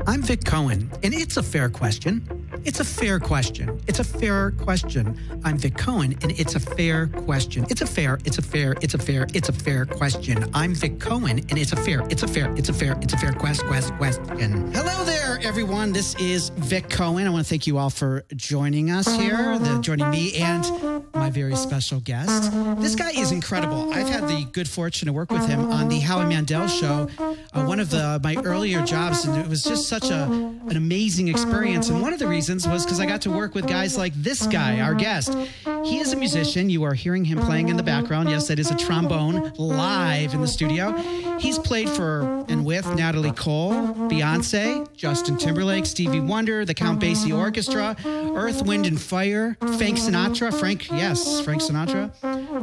I'm Vic Cohen, and it's a fair question. It's a fair question. It's a fair question. I'm Vic Cohen, and it's a fair question. It's a fair question. I'm Vic Cohen, and it's a fair question. Hello there, everyone. This is Vic Cohen. I want to thank you all for joining us here, joining me and my very special guest. This guy is incredible. I've had the good fortune to work with him on the Howie Mandel show, one of my earlier jobs, and it was just such an amazing experience. And one of the reasons was because I got to work with guys like this guy, our guest. He is a musician. You are hearing him playing in the background. Yes, that is a trombone live in the studio. He's played for and with Natalie Cole, Beyonce, Justin Timberlake, Stevie Wonder, the Count Basie Orchestra, Earth, Wind and Fire, Frank Sinatra,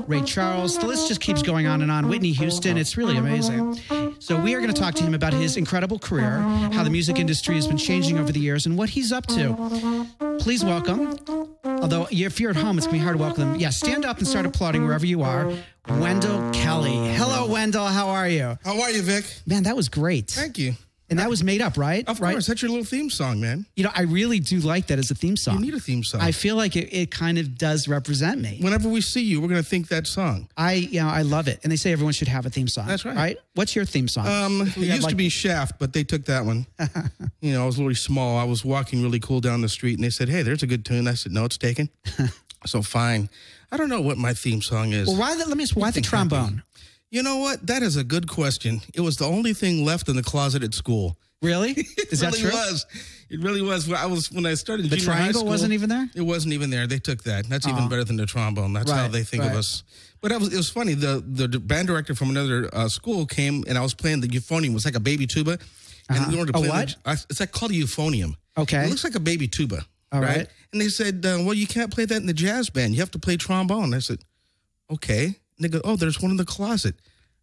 Ray Charles. The list just keeps going on and on. Whitney Houston. It's really amazing. So we are going to talk to him about his incredible career, how the music industry has been changing over the years, and what he's up to. Please welcome, although if you're at home, it's going to be hard to welcome them. Yeah, stand up and start applauding wherever you are. Wendell Kelly. Hello, Wendell. How are you? How are you, Vic? Man, that was great. Thank you. And that was made up, right? Of course. That's your little theme song, man. You know, I really do like that as a theme song. You need a theme song. I feel like it kind of does represent me. Whenever we see you, we're going to think that song. I love it. And they say everyone should have a theme song. That's right. Right? What's your theme song? It used to be Shaft, but they took that one. You know, I was really small. I was walking really cool down the street, and they said, hey, there's a good tune. I said, no, it's taken. So fine. I don't know what my theme song is. Well, why the trombone? You know what? That is a good question. It was the only thing left in the closet at school. Really? Is that true? It really was. When I started the junior high triangle school, wasn't even there? It wasn't even there. They took that. That's even better than the trombone. That's how they think of us. But it was funny. The band director from another school came, and I was playing the euphonium. It was like a baby tuba. And we wanted to play what? It's like called a euphonium. Okay. It looks like a baby tuba. All right. And they said, well, you can't play that in the jazz band. You have to play trombone. I said, okay. And they go, oh, there's one in the closet.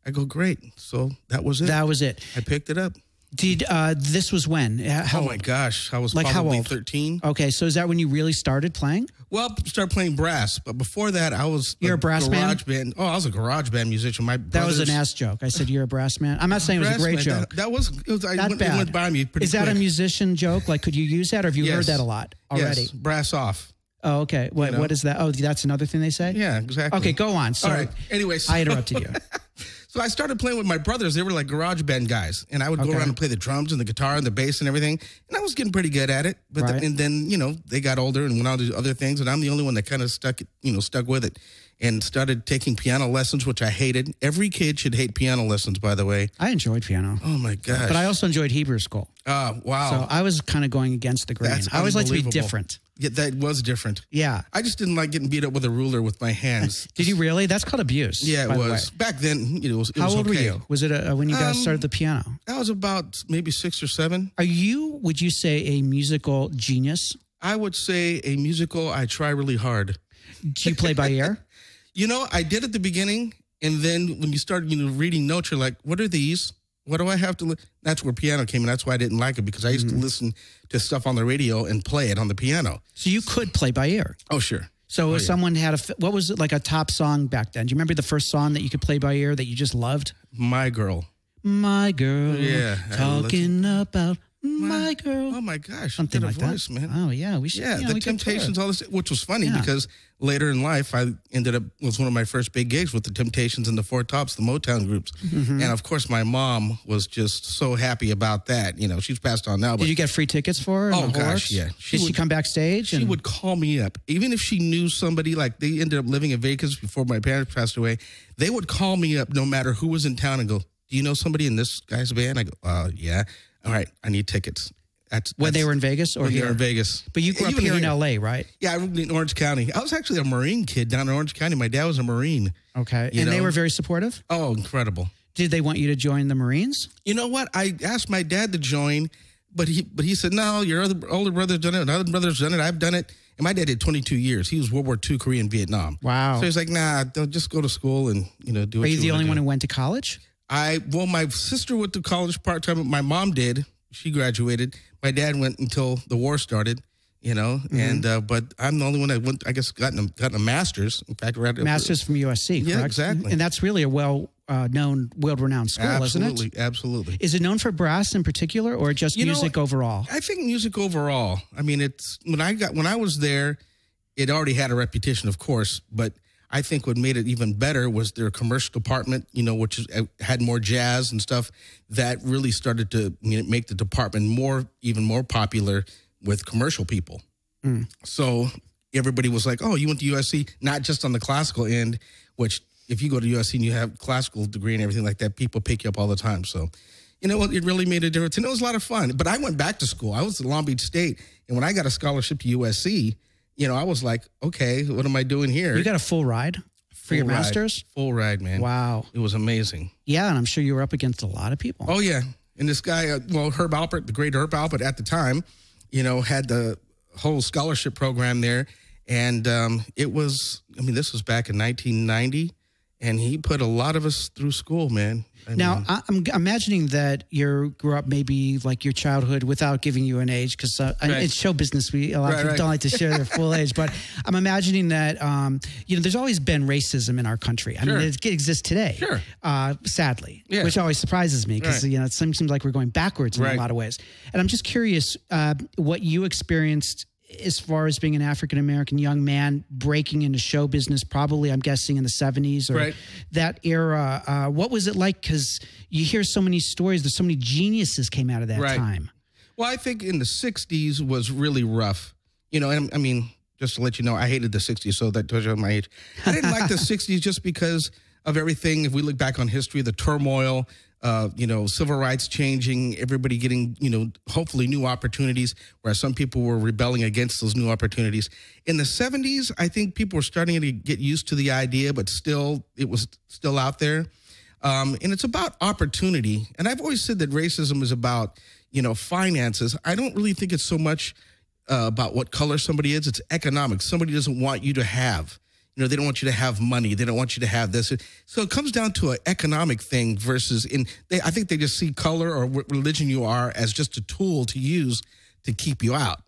I go, great. So that was it. That was it. I picked it up. This was when? Oh my gosh, I was like probably how old? 13. Okay, so is that when you really started playing? Well, I started playing brass, but before that, I was a brass garage band. Oh, I was a garage band musician. That was an ass joke. I said you're a brass man. I'm not saying it was a great joke. That was not bad. It went by me pretty Is that quick. a musician joke? Like, could you use that, or have you heard that a lot already? Yes, brass off. Oh, okay. What is that? Oh, that's another thing they say? Yeah, exactly. Okay, go on. Sorry. All right. Anyways, I interrupted you. So I started playing with my brothers. They were like garage band guys. And I would go around and play the drums and the guitar and the bass and everything. And I was getting pretty good at it. But and then, you know, they got older and went on to do other things. And I'm the only one that kind of stuck with it and started taking piano lessons, which I hated. Every kid should hate piano lessons, by the way. I enjoyed piano. Oh, my gosh. But I also enjoyed Hebrew school. Oh, wow. So I was kind of going against the grain. I always like to be different. Yeah, that was different. Yeah. I just didn't like getting beat up with a ruler with my hands. Did you really? That's called abuse. Yeah, it was. Back then, it was How old okay. were you? Was it when you guys started the piano? I was about maybe 6 or 7. Would you say, a musical genius? I would say I try really hard. Do you play by ear? You know, I did at the beginning, and then when you start, reading notes, you're like, what are these? What do I have to? That's where piano came, and that's why I didn't like it, because I used to listen to stuff on the radio and play it on the piano. So you could play by ear? Oh, sure. So if someone had what was it, like a top song back then? Do you remember the first song that you could play by ear that you just loved? My Girl. My Girl. Yeah. Talking about my girl. Oh, my gosh. Something like voice, that. Man. Oh, yeah. We should. Yeah, the Temptations, all this, which was funny because later in life, I ended up, it was one of my first big gigs with the Temptations and the Four Tops, the Motown groups. And of course, my mom was just so happy about that. She's passed on now. But did you get free tickets for her? Oh, gosh, yeah. Did she come backstage? She would call me up. Even if she knew somebody, like they ended up living in Vegas before my parents passed away, they would call me up no matter who was in town and go, do you know somebody in this guy's band? I go, yeah. All right, I need tickets. When they were in Vegas or when here? They were in Vegas. But you grew up here in L.A., right? Yeah, I lived in Orange County. I was actually a Marine kid down in Orange County. My dad was a Marine. Okay. And they were very supportive? Oh, incredible. Did they want you to join the Marines? You know what? I asked my dad to join, but he said, no, your older brother's done it, another brother's done it, I've done it. And my dad did 22 years. He was World War II, Korean, Vietnam. Wow. So he's like, nah, don't just go to school and, do what you want to do. Are you the only one who went to college? Well, my sister went to college part-time. My mom did. She graduated. My dad went until the war started, You know, and but I'm the only one that went. I guess gotten a master's. In fact, we're at master's from USC. Yeah, correct? exactly. And that's really a known, world-renowned school, isn't it? Absolutely. Is it known for brass in particular, or just music overall? I think music overall. I mean, it's when I was there, it already had a reputation, of course, but I think what made it even better was their commercial department, you know, which had more jazz and stuff. That really started to make the department even more popular with commercial people. So everybody was like, oh, you went to USC, not just on the classical end, which if you go to USC and you have classical degree and everything like that, people pick you up all the time. So, you know, it really made a difference. And it was a lot of fun. But I went back to school. I was at Long Beach State. And when I got a scholarship to USC, you know, I was like, okay, what am I doing here? You got a full ride for your master's? Full ride, man. Wow. It was amazing. Yeah, and I'm sure you were up against a lot of people. Oh, yeah. And this guy, Herb Alpert, the great Herb Alpert at the time, you know, had the whole scholarship program there. And it was, this was back in 1990. And he put a lot of us through school, man. I'm imagining that you grew up maybe like your childhood without giving you an age, because it's show business. A lot of people don't like to share their full age. But I'm imagining that, there's always been racism in our country. I mean, it exists today, sadly, which always surprises me because, it seems like we're going backwards in a lot of ways. And I'm just curious what you experienced as far as being an African-American young man breaking into show business, probably, I'm guessing, in the 70s or that era. What was it like? Because you hear so many stories. There's so many geniuses came out of that time. Well, I think in the 60s was really rough. You know, and I mean, just to let you know, I hated the 60s, so that tells you my age. I didn't like the 60s just because of everything. If we look back on history, the turmoil, civil rights changing, everybody getting, hopefully new opportunities, where some people were rebelling against those new opportunities. In the 70s, I think people were starting to get used to the idea, but still, it was still out there. And it's about opportunity. And I've always said that racism is about, finances. I don't really think it's so much about what color somebody is. It's economics. Somebody doesn't want you to have. They don't want you to have money. They don't want you to have this. So it comes down to an economic thing versus I think they just see color or what religion you are as just a tool to use to keep you out,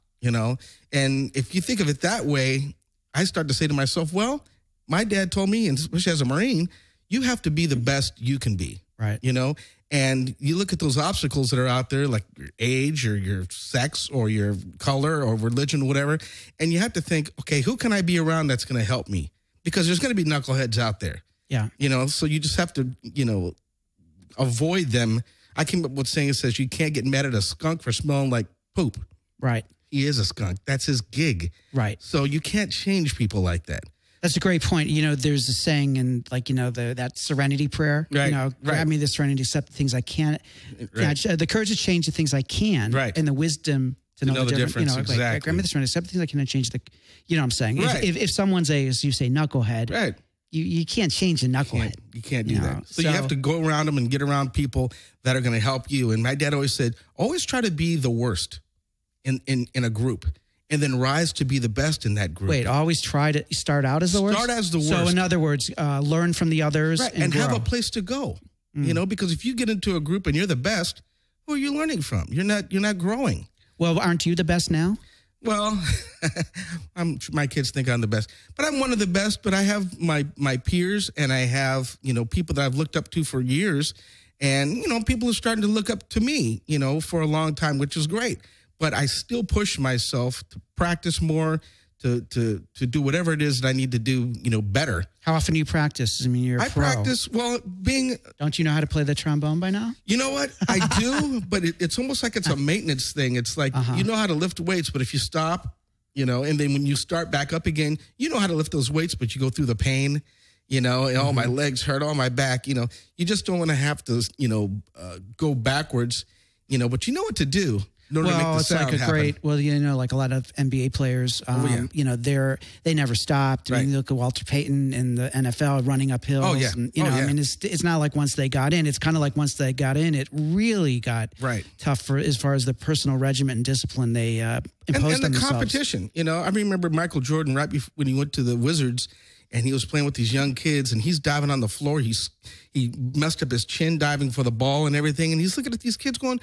And if you think of it that way, I start to say to myself, well, my dad told me, and especially as a Marine, you have to be the best you can be. Right. And you look at those obstacles that are out there, like your age or your sex or your color or religion, whatever. And you have to think, okay, who can I be around that's going to help me? Because there's going to be knuckleheads out there. Yeah. So you just have to, avoid them. I came up with saying, it says you can't get mad at a skunk for smelling like poop. Right. He is a skunk. That's his gig. Right. So you can't change people like that. That's a great point. There's a saying in that serenity prayer, grab me the serenity, accept the things I can't, the courage to change the things I can, and the wisdom to know the difference. Exactly. Grab me the serenity, accept the things I cannot change what I'm saying? Right. If someone's as you say, knucklehead, you can't change a knucklehead. You can't do that. So you have to go around them and get around people that are going to help you. And my dad always said, always try to be the worst in a group, and then rise to be the best in that group. Wait, always try to start out as the worst? Start as the worst. So in other words, learn from the others and have a place to go. Because if you get into a group and you're the best, who are you learning from? You're not growing. Well, aren't you the best now? Well, my kids think I'm the best, but I'm one of the best. But I have my peers, and I have people that I've looked up to for years, and people are starting to look up to me, for a long time, which is great. But I still push myself to practice more, to do whatever it is that I need to do, better. How often do you practice? I mean, you're a pro. I practice, Don't you know how to play the trombone by now? You know what? I do, but it's almost like it's a maintenance thing. It's like, you know how to lift weights, but if you stop, and then when you start back up again, you know how to lift those weights, but you go through the pain, and all my legs hurt, all my back, you just don't want to have to, go backwards, but you know what to do. Well, it's like like a lot of NBA players, they never stopped. I mean, you look at Walter Payton in the NFL running up hills. Oh, yeah. And, I mean, it's not like once they got in. It's kind of like once they got in, it really got tough as far as the personal regiment and discipline they imposed on themselves. Competition. I remember Michael Jordan right before when he went to the Wizards, and he was playing with these young kids, and he's diving on the floor. He messed up his chin diving for the ball and everything, and he's looking at these kids going,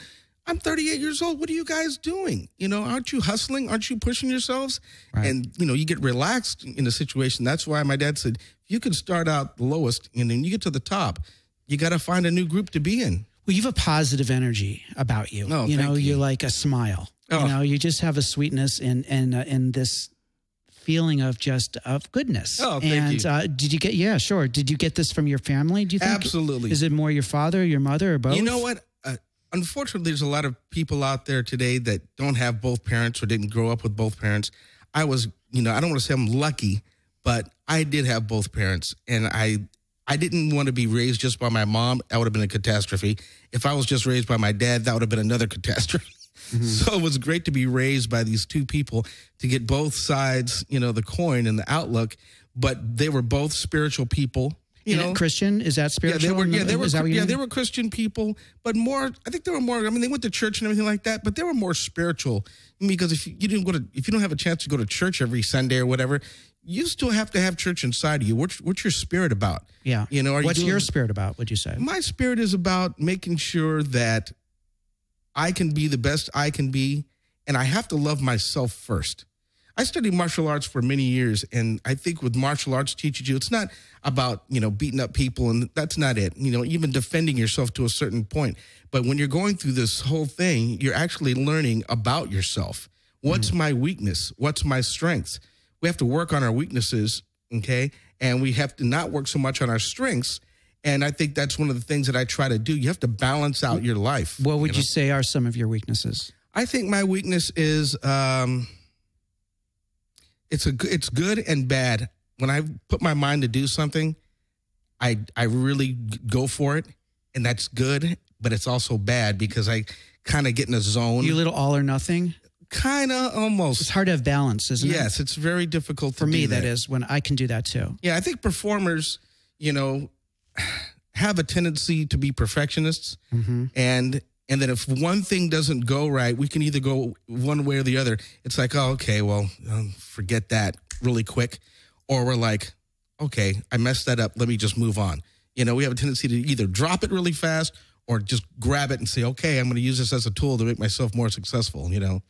I'm 38 years old. What are you guys doing? You know, aren't you hustling? Aren't you pushing yourselves? Right. And, you know, you get relaxed in a situation. That's why my dad said, if you can start out the lowest and then you get to the top, you got to find a new group to be in. Well, you have a positive energy about you. Oh, you know, thank you. you're like a smile. Oh. You know, you just have a sweetness and this feeling of goodness. Oh, thank you. Did you get? Yeah, sure. Did you get this from your family? Do you think? Absolutely. Is it more your father, your mother, or both? You know what? Unfortunately, there's a lot of people out there today that don't have both parents or didn't grow up with both parents. I was, you know, I don't want to say I'm lucky, but I did have both parents, and I didn't want to be raised just by my mom. That would have been a catastrophe. If I was just raised by my dad, that would have been another catastrophe. Mm-hmm. So it was great to be raised by these two people to get both sides, you know, the coin and the outlook, but they were both spiritual people. You know, Christian, is that spiritual? Yeah, they were Christian people, but more. I think they were more. I mean, they went to church and everything like that, but they were more spiritual. Because if you don't have a chance to go to church every Sunday or whatever, you still have to have church inside of you. What's your spirit about? Yeah, you know. What's your spirit about? Would you say? My spirit is about making sure that I can be the best I can be, and I have to love myself first. I studied martial arts for many years, and I think with martial arts teaches you, it's not about, you know, beating up people, and that's not it. You know, even defending yourself to a certain point. But when you're going through this whole thing, you're actually learning about yourself. What's my weakness? What's my strengths? We have to work on our weaknesses, okay? And we have to not work so much on our strengths. And I think that's one of the things that I try to do. You have to balance out your life. What would you say are some of your weaknesses? I think my weakness is... It's good and bad. When I put my mind to do something, I really go for it, and that's good, but it's also bad because I kind of get in a zone. You little all or nothing? Kind of, almost. It's hard to have balance, isn't it? Yes, it's very difficult for me. That is when I can do that too. Yeah, I think performers, you know, have a tendency to be perfectionists, and then if one thing doesn't go right, we can either go one way or the other. It's like, oh, okay, well, forget that really quick. Or we're like, okay, I messed that up. Let me just move on. You know, we have a tendency to either drop it really fast or just grab it and say, okay, I'm going to use this as a tool to make myself more successful, you know.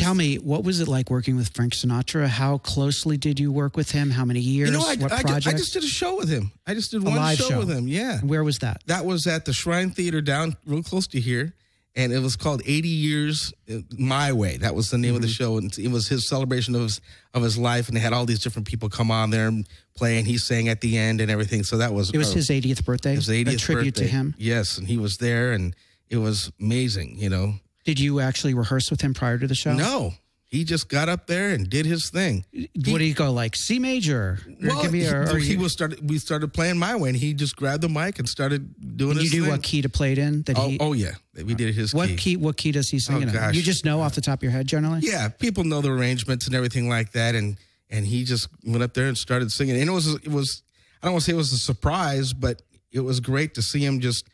Tell me, what was it like working with Frank Sinatra? How closely did you work with him? How many years? You know, what projects? I just did a show with him. I just did one show with him. Yeah. Where was that? That was at the Shrine Theater down real close to here. And it was called 80 Years My Way. That was the name of the show. And it was his celebration of his life. And they had all these different people come on there and play. And he sang at the end and everything. So that was... It was his 80th birthday? His 80th a tribute birthday. To him? Yes. And he was there. And it was amazing, you know. Did you actually rehearse with him prior to the show? No. He just got up there and did his thing. What did he go, like C major? Well, we started playing My Way, and he just grabbed the mic and started doing his thing. You knew what key to play it in? Oh, yeah. We did his key. What key does he sing in? Gosh. You just know off the top of your head, generally? Yeah, people know the arrangements and everything like that, and he just went up there and started singing. And it was I don't want to say it was a surprise, but it was great to see him just,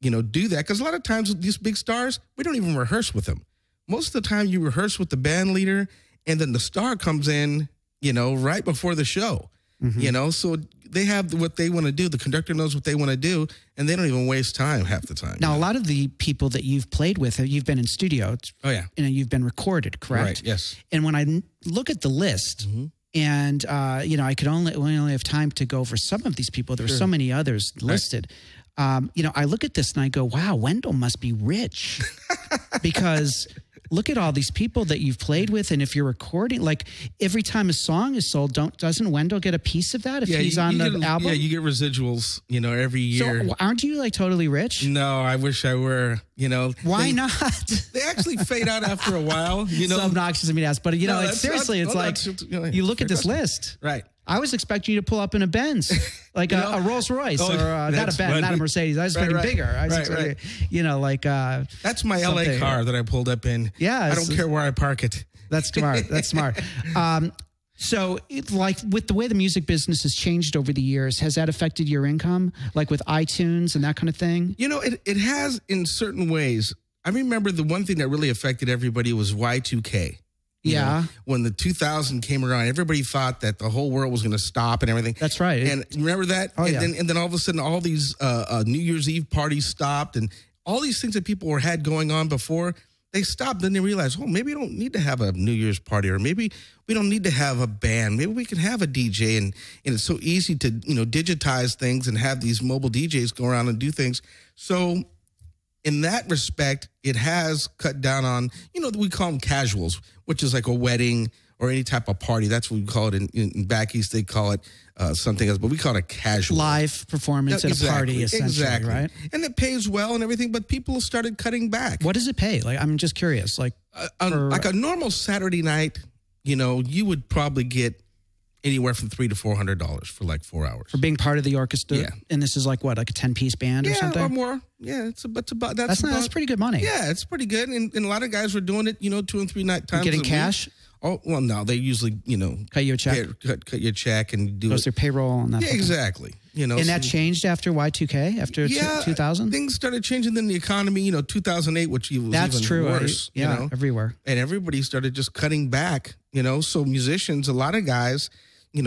you know, do that. Because a lot of times with these big stars, we don't even rehearse with them. Most of the time you rehearse with the band leader, and then the star comes in, you know, right before the show, you know, so they have what they want to do. The conductor knows what they want to do, and they don't even waste time half the time. Now, a lot of the people that you've played with, you've been in studio. Oh, yeah. And you've been recorded, correct? Right, yes. And when I look at the list, and, you know, I could only have time to go over some of these people. There's so many others listed. You know, I look at this and I go, wow, Wendell must be rich because... Look at all these people that you've played with, and if you're recording, like every time a song is sold, doesn't Wendell get a piece of that if he's on the album? Yeah, you get residuals, you know, every year. So aren't you like totally rich? No, I wish I were. You know, why not? They actually fade out after a while. You know, it's obnoxious of me to ask, but you know, seriously, it's like you look at this list, right? I was expecting you to pull up in a Benz, like a Rolls Royce, or not a Benz, not a Mercedes. I was expecting bigger. I was expecting, you know, like that's my LA car that I pulled up in. Yeah, I don't care where I park it. That's smart. That's smart. So, like with the way the music business has changed over the years, has that affected your income, like with iTunes and that kind of thing? You know, it has in certain ways. I remember the one thing that really affected everybody was Y2K. You know, when the 2000 came around, everybody thought that the whole world was going to stop and everything. That's right. And remember that? Oh, and then all of a sudden, all these New Year's Eve parties stopped, and all these things that people had going on before, they stopped. Then they realized, oh, maybe we don't need to have a New Year's party, or maybe we don't need to have a band. Maybe we can have a DJ, and it's so easy to, digitize things and have these mobile DJs go around and do things. So in that respect, it has cut down on, we call them casuals, which is like a wedding or any type of party. That's what we call it. In back east, they call it something else, but we call it a casual. Live performance at a party, essentially, right? And it pays well and everything, but people started cutting back. What does it pay? Like, I'm just curious. Like, like a normal Saturday night, you would probably get anywhere from $300 to $400 for like 4 hours. For being part of the orchestra? Yeah. And this is like what, like a 10-piece band or something? Yeah, or more. Yeah, that's pretty good money. Yeah, it's pretty good. And a lot of guys were doing it, 2 and 3 night times. Getting cash? Oh, well, no, they usually, cut you a check. Cut your check and do goes through payroll and that. Yeah, exactly. And that changed after Y2K, after 2000? Things started changing. Then the economy, 2008, which was That's even true. worse. Everywhere. And everybody started just cutting back, So musicians, a lot of guys,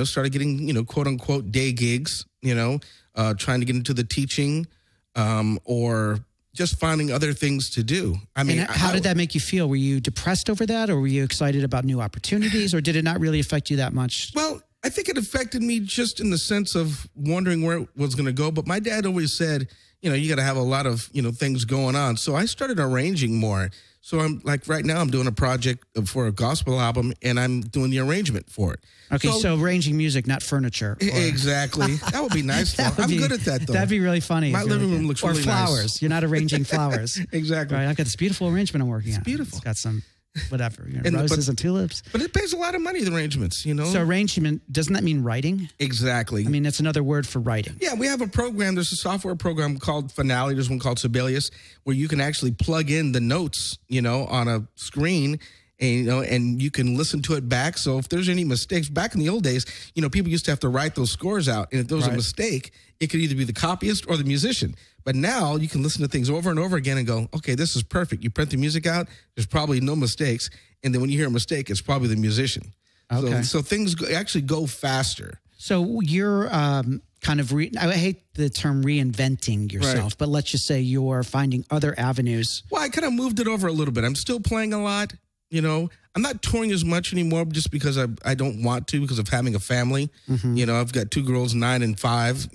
started getting, quote unquote, day gigs, trying to get into the teaching or just finding other things to do. I mean, how did that make you feel? Were you depressed over that, or were you excited about new opportunities, or did it not really affect you that much? Well, I think it affected me just in the sense of wondering where it was going to go. But my dad always said, you got to have a lot of, things going on. So I started arranging more. So I'm like, right now I'm doing a project for a gospel album, and I'm doing the arrangement for it. Okay, so arranging music, not furniture. Exactly. That would be nice, though. I'm good at that, though. That'd be really funny. My living room looks really nice. Or flowers. You're not arranging flowers. Exactly. Right, I've got this beautiful arrangement I'm working on. It's beautiful. It's got some, whatever, roses and tulips. But it pays a lot of money, the arrangements, So arrangement, doesn't that mean writing? Exactly. I mean, that's another word for writing. Yeah, we have a program. There's a software program called Finale. There's one called Sibelius, where you can actually plug in the notes, on a screen, and you can listen to it back. So if there's any mistakes, back in the old days, people used to have to write those scores out. And if there was a mistake, it could either be the copyist or the musician. But now you can listen to things over and over again and go, okay, this is perfect. You print the music out, there's probably no mistakes. And then when you hear a mistake, it's probably the musician. Okay. So things actually go faster. So you're kind of, I hate the term reinventing yourself, but let's just say you're finding other avenues. Well, I kind of moved it over a little bit. I'm still playing a lot. I'm not touring as much anymore just because I don't want to, because of having a family. Mm-hmm. I've got 2 girls, 9 and 5,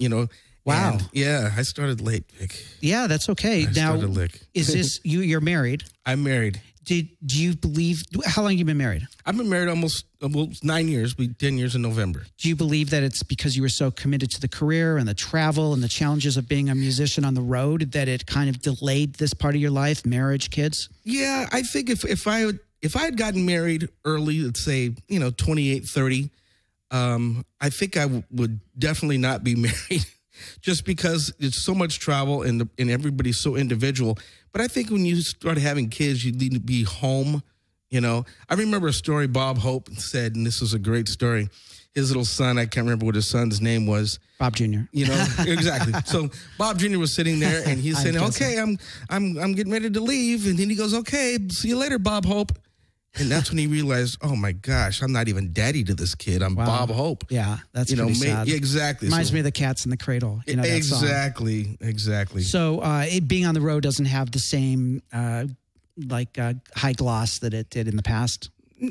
Wow. And yeah, I started late, Vic. Yeah, that's okay. Is this, you're married? I'm married. Do you believe, how long have you been married? I've been married almost 9 years, 10 years in November. Do you believe that it's because you were so committed to the career and the travel and the challenges of being a musician on the road that it kind of delayed this part of your life, marriage, kids? Yeah, I think if I had gotten married early, let's say, 28, 30, I think I would definitely not be married just because it's so much travel and everybody's so individual. But I think when you start having kids, you need to be home, I remember a story Bob Hope said, and this was a great story. His little son, I can't remember what his son's name was. Bob Jr. Exactly. So Bob Jr. was sitting there, and he's saying, okay, I'm getting ready to leave. And then he goes, okay, see you later, Bob Hope. And that's when he realized, oh my gosh, I'm not even daddy to this kid. I'm Bob Hope. Yeah, that's pretty sad. Exactly. Reminds me of the Cats in the Cradle. Exactly. So it being on the road doesn't have the same high gloss that it did in the past.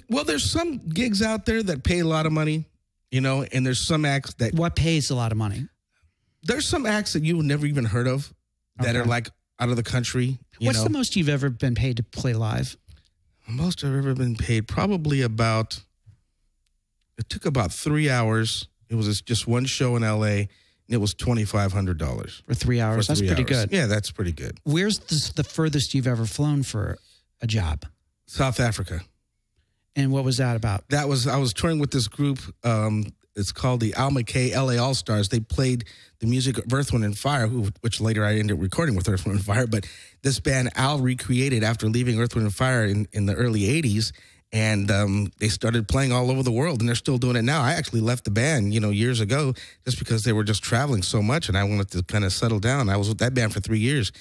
Well, there's some gigs out there that pay a lot of money, and there's some acts that. What pays a lot of money? There's some acts that you've never even heard of that are like out of the country. What's the most you've ever been paid to play live? Most I've ever been paid, probably it took about 3 hours. It was just one show in L.A., and it was $2,500. For 3 hours? That's pretty good. Yeah, that's pretty good. Where's the furthest you've ever flown for a job? South Africa. And what was that about? I was touring with this group. It's called the Al McKay LA All-Stars. They played the music of Earth, Wind, and Fire, which later I ended up recording with Earth, Wind, and Fire. But this band Al recreated after leaving Earth, Wind, and Fire in the early 80s. And they started playing all over the world, and they're still doing it now. I actually left the band, years ago just because they were just traveling so much, and I wanted to kind of settle down. I was with that band for 3 years.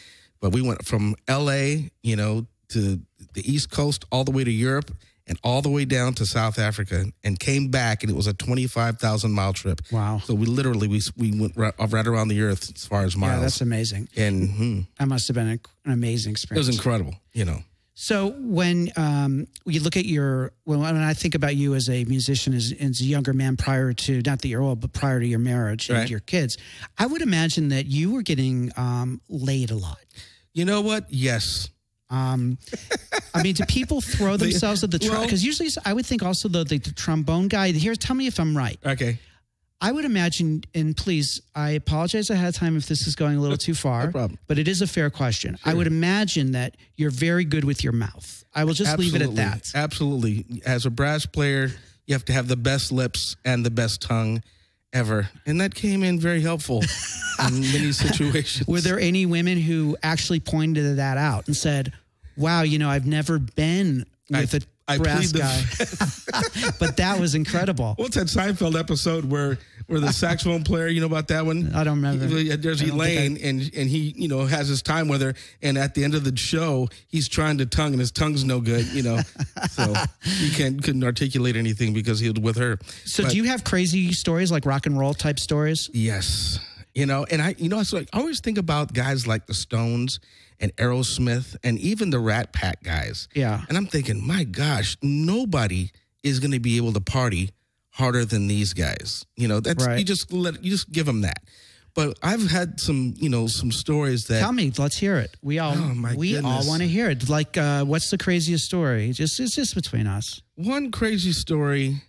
But we went from L.A., to the East Coast all the way to Europe. and all the way down to South Africa and came back, and it was a 25,000-mile trip. Wow. So we literally, we went right around the earth as far as miles. Yeah, that's amazing. And that must have been an amazing experience. It was incredible, you know. So when you look at when I think about you as a musician, as a younger man prior to, not that you're old, but prior to your marriage and your kids, I would imagine that you were getting laid a lot. You know what? Yes. I mean, do people throw themselves at the trombone? Because usually I would think also the trombone guy, tell me if I'm right. Okay. I would imagine, and please, I apologize ahead of time if this is going a little too far, No problem. but it is a fair question. Sure. I would imagine that you're very good with your mouth. I will just leave it at that. Absolutely. As a brass player, you have to have the best lips and the best tongue ever. And that came in very helpful in many situations. Were there any women who actually pointed that out and said, wow, I've never been with a brass guy, but that was incredible. What's that Seinfeld episode where the saxophone player, you know about that one? I don't remember. There's Elaine, and he, has his time with her, and at the end of the show, he's trying to tongue, and his tongue's no good, so he couldn't articulate anything because he was with her. So do you have crazy stories, like rock and roll type stories? Yes. And I always think about guys like the Stones and Aerosmith and even the Rat Pack guys. Yeah. And I'm thinking, my gosh, nobody is going to be able to party harder than these guys. That's right. you just give them that. But I've had some stories that. Tell me, let's hear it. We all want to hear it. Like, what's the craziest story? It's just between us. One crazy story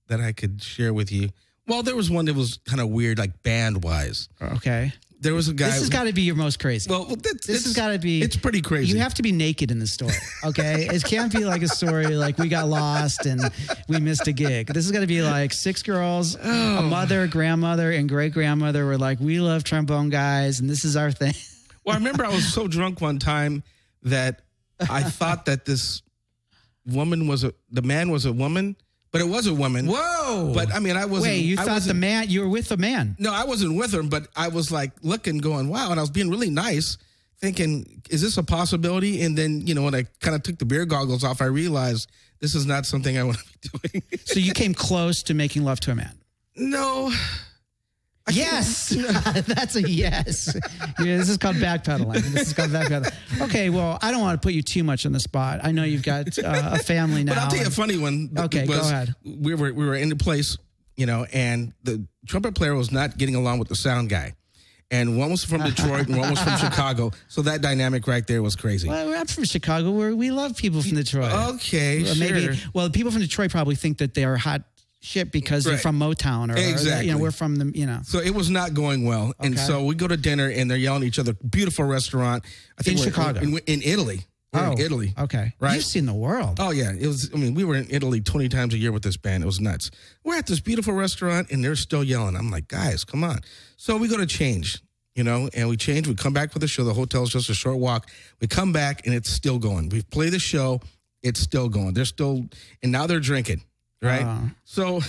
that I could share with you. Well, there was one that was kind of weird, like band-wise. Okay. There was a guy. This has got to be your most crazy. Well, this has got to be. It's pretty crazy. You have to be naked in the story, okay? It can't be like a story like we got lost and we missed a gig. This is going to be like 6 girls, a mother, grandmother, and great-grandmother were like, we love trombone guys, and this is our thing. Well, I remember I was so drunk one time that I thought that this woman the man was a woman. But it was a woman. Whoa! But I mean, I wasn't. Wait, you thought the man? You were with the man? No, I wasn't with her. But I was like looking, going, "Wow!" And I was being really nice, thinking, "Is this a possibility?" And then, when I kind of took the beer goggles off, I realized this is not something I want to be doing. So you came close to making love to a man? No. Yes, that's a yes. Yeah, this is called backpedaling. Okay, well, I don't want to put you too much on the spot. I know you've got a family now. But I'll tell you a funny one. Okay, go ahead. We were in the place, and the trumpet player was not getting along with the sound guy. And one was from Detroit and one was from Chicago. So that dynamic right there was crazy. Well, I'm from Chicago, where we love people from Detroit. Okay, sure. The people from Detroit probably think that they are hot shit because they're from Motown, or exactly. We're from the. So it was not going well, and so we go to dinner, and they're yelling at each other. Beautiful restaurant. I think in Chicago, in Italy. We're in Italy. Okay, right. You've seen the world. Oh yeah, it was. I mean, we were in Italy 20 times a year with this band. It was nuts. We're at this beautiful restaurant, and they're still yelling. I'm like, guys, come on. So we go to change. And we change. We come back for the show. The hotel's just a short walk. We come back, and it's still going. We play the show. It's still going. They're still, and now they're drinking. Right. So.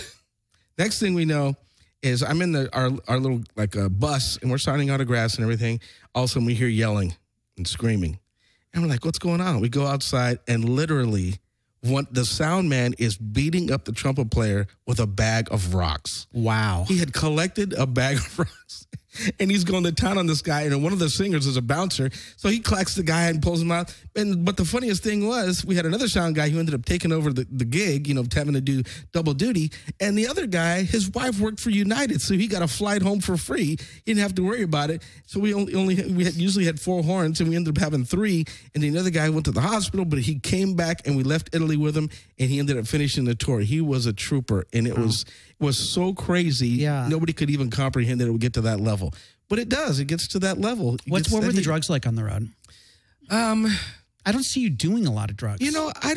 Next thing we know is I'm in our little bus, and we're signing autographs and everything. All of a sudden we hear yelling and screaming. And we're like, what's going on? We go outside, and literally the sound man is beating up the trumpet player with a bag of rocks. Wow. He had collected a bag of rocks, and he's going to town on this guy. And one of the singers is a bouncer, so he clacks the guy and pulls him out. But the funniest thing was, we had another sound guy who ended up taking over the gig, having to do double duty. And the other guy, his wife worked for United, so he got a flight home for free. He didn't have to worry about it. So we usually had 4 horns, and we ended up having 3. And the other guy went to the hospital, but he came back, and we left Italy with him, and he ended up finishing the tour. He was a trooper, and it was so crazy. Yeah. Nobody could even comprehend that it would get to that level. But it does. It gets to that level. What were the drugs like on the road? I don't see you doing a lot of drugs. I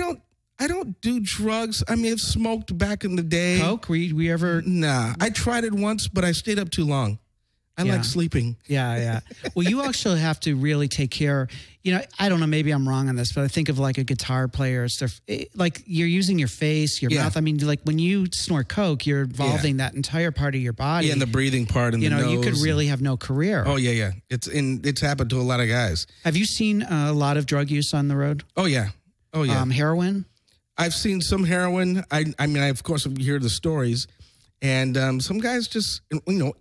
don't do drugs. I mean, I've smoked back in the day. Coke? Were you ever? Nah. I tried it once, but I stayed up too long. I like sleeping. Yeah. Well, you actually have to really take care. I don't know, maybe I'm wrong on this, but I think of like a guitar player. Like you're using your face, your mouth. I mean, like when you snort Coke, you're involving that entire part of your body. Yeah, and the breathing part and the nose. You could really have no career. Oh, yeah. It's happened to a lot of guys. Have you seen a lot of drug use on the road? Oh, yeah. Oh, yeah. Heroin? I've seen some heroin. I mean, I, of course, hear the stories. And some guys just,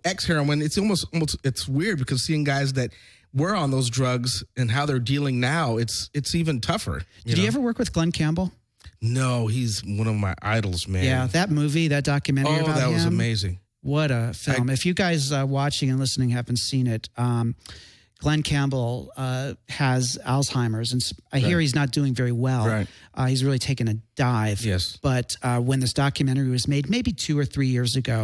ex-heroin, it's almost, it's weird because seeing guys that were on those drugs and how they're dealing now, it's even tougher. Did you ever work with Glenn Campbell? No, he's one of my idols, man. Yeah, that movie, that documentary about him. Oh, that was amazing. What a film. If you guys watching and listening haven't seen it, Glenn Campbell has Alzheimer's, and I hear he's not doing very well. Right. He's really taken a dive. Yes. But when this documentary was made, maybe 2 or 3 years ago,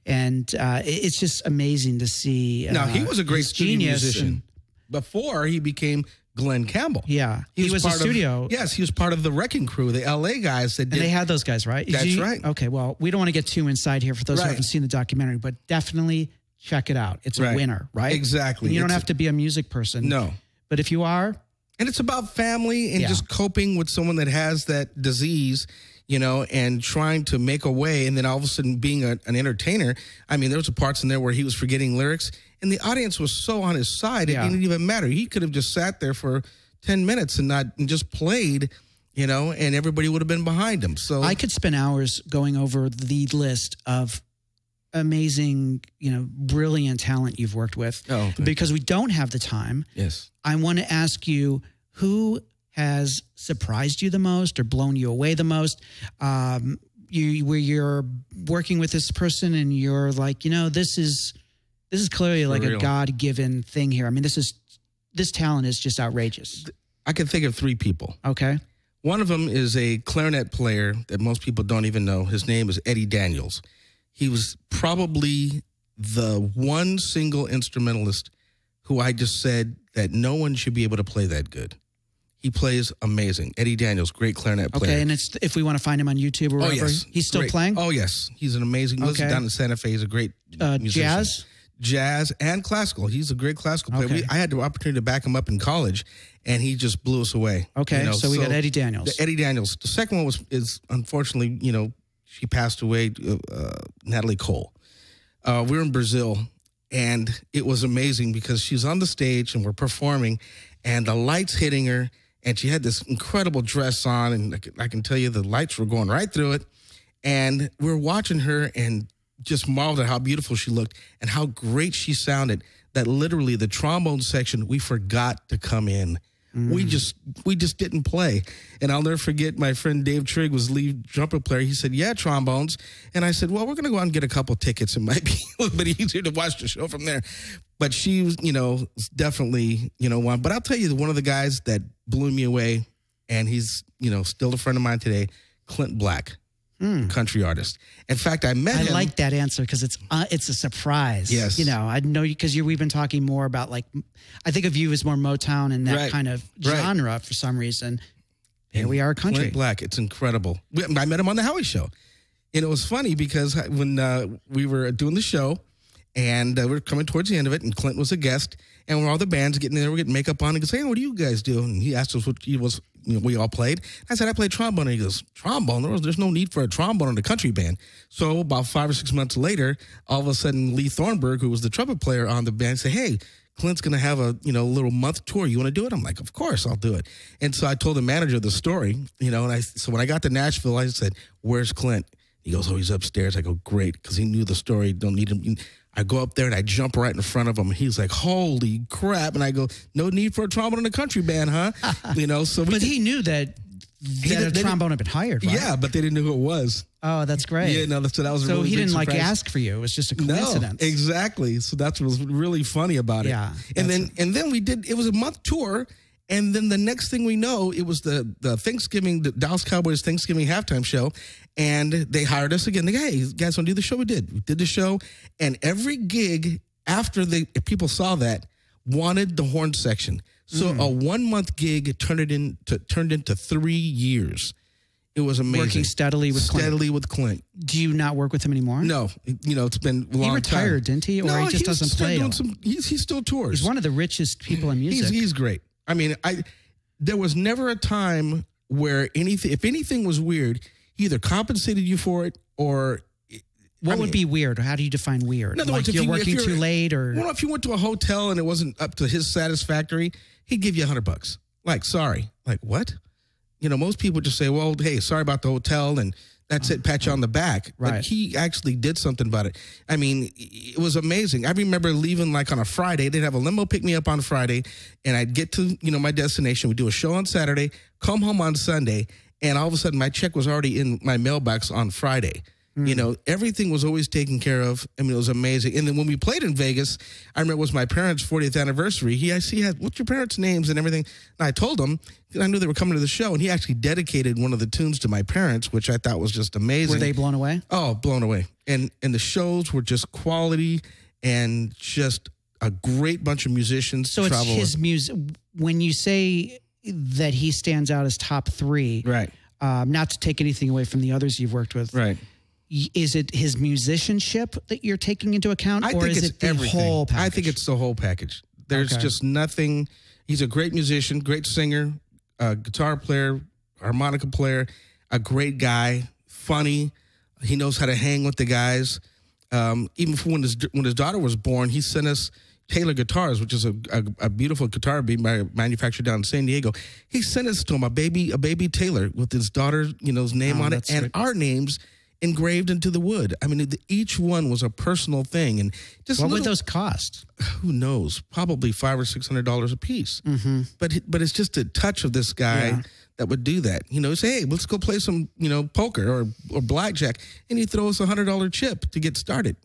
and it's just amazing to see. Now, he was a great studio musician before he became Glenn Campbell. Yeah. He was a studio. Yes, he was part of the Wrecking Crew, the L.A. guys that did. And they had those guys, right? That's right. Okay, well, we don't want to get too inside here for those who haven't seen the documentary, but definitely check it out. It's a winner, right? Exactly. And you don't have to be a music person. No. But if you are. And it's about family and just coping with someone that has that disease, and trying to make a way. And then all of a sudden being an entertainer. I mean, there was parts in there where he was forgetting lyrics and the audience was so on his side. It didn't even matter. He could have just sat there for 10 minutes and just played, and everybody would have been behind him. So I could spend hours going over the list of amazing, brilliant talent you've worked with. Because we don't have the time. Yes. I want to ask you, who has surprised you the most or blown you away the most? Where you're working with this person and you're like, this is clearly like a God-given thing here. I mean, this talent is just outrageous. I can think of 3 people. Okay. One of them is a clarinet player that most people don't even know. His name is Eddie Daniels. He was probably the one single instrumentalist who I just said that no one should be able to play that good. He plays amazing. Eddie Daniels, great clarinet player. Okay, and it's if we want to find him on YouTube or wherever. He's still playing? Oh, yes. He's an amazing, he lives down in Santa Fe. He's a great musician. Jazz and classical. He's a great classical player. Okay. I had the opportunity to back him up in college, and he just blew us away. Okay, so we got Eddie Daniels. Eddie Daniels. The second one is unfortunately, she passed away, Natalie Cole. We were in Brazil, and it was amazing because she's on the stage, and we're performing, and the lights hitting her, and she had this incredible dress on, and I can tell you the lights were going right through it, and we were watching her and just marveled at how beautiful she looked and how great she sounded, that literally the trombone section, we forgot to come in. We just didn't play. And I'll never forget my friend Dave Trigg was lead trumpet player. He said, yeah, trombones. And I said, well, we're going to go out and get a couple tickets. It might be a little bit easier to watch the show from there. But she was, definitely, one. But I'll tell you, one of the guys that blew me away, and he's, still a friend of mine today, Clint Black. Country artist. In fact, I met him. I like that answer because it's a surprise. Yes. I know you because we've been talking more about I think of you as more Motown and that kind of genre for some reason. Here we are, country. Clint Black, it's incredible. I met him on the Howie Show. And it was funny because when we were doing the show and we were coming towards the end of it and Clint was a guest and all the bands getting there, we're getting makeup on and he goes, hey, what do you guys do? And he asked us what he was, we all played. I said, I played trombone. And he goes, trombone? There's no need for a trombone in a country band. So about 5 or 6 months later, all of a sudden, Lee Thornburg, who was the trumpet player on the band, said, hey, Clint's going to have a, little month tour. You want to do it? I'm like, of course, I'll do it. And so I told the manager the story, so when I got to Nashville, I said, where's Clint? He goes, oh, he's upstairs. I go, great, because he knew the story. Don't need him. I go up there and I jump right in front of him. And he's like, holy crap. And I go, no need for a trombone in a country band, huh? So but he knew that a trombone had been hired, right? Yeah, but they didn't know who it was. Oh, that's great. Yeah, no, so that was a really he big didn't surprise. ask for you. It was just a coincidence. No, exactly. So that's what was really funny about it. Yeah. And then we did, it was a month tour. And then the next thing we know, it was the the Dallas Cowboys Thanksgiving halftime show. And they hired us again. They go, hey, you guys want to do the show? We did. We did the show. And every gig after people saw that wanted the horn section. So a 1 month gig turned into 3 years. It was amazing. Working steadily with Clint. Do you not work with him anymore? No. It's been a long time. He retired, didn't he? Or he just doesn't play? He still tours. He's one of the richest people in music. He's great. I mean, there was never a time where if anything was weird, he either compensated you for it or... What would be weird? How do you define weird? Like you're working too late or... Well, if you went to a hotel and it wasn't up to his satisfactory, he'd give you $100. Like, sorry. Like, what? most people just say, well, hey, sorry about the hotel, and that's it, pat you on the back. Right. But he actually did something about it. I mean, it was amazing. I remember leaving like on a Friday. They'd have a limo pick me up on Friday, and I'd get to, my destination. We'd do a show on Saturday, come home on Sunday, and all of a sudden my check was already in my mailbox on Friday. Everything was always taken care of. I mean, it was amazing. And then when we played in Vegas, I remember it was my parents' 40th anniversary. He had, what's your parents' names and everything? And I told him, I knew they were coming to the show, and he actually dedicated one of the tunes to my parents, which I thought was just amazing. Were they blown away? Oh, blown away. And the shows were just quality and just a great bunch of musicians. So it's his music. When you say that he stands out as top 3, right? Not to take anything away from the others you've worked with, right? Is it his musicianship that you're taking into account, or is it the everything. whole package? I think it's the whole package. There's just nothing. He's a great musician, great singer, guitar player, harmonica player, a great guy, funny. He knows how to hang with the guys. Even when his daughter was born, he sent us Taylor guitars, which is a beautiful guitar being manufactured down in San Diego. He sent us to him a baby Taylor with his daughter's name on it, and our names engraved into the wood. I mean, each one was a personal thing, and just what would those cost? Who knows? Probably $500 or $600 a piece. Mm-hmm. But it's just a touch of this guy that would do that. Say, hey, let's go play some poker or blackjack, and he throws a $100 chip to get started.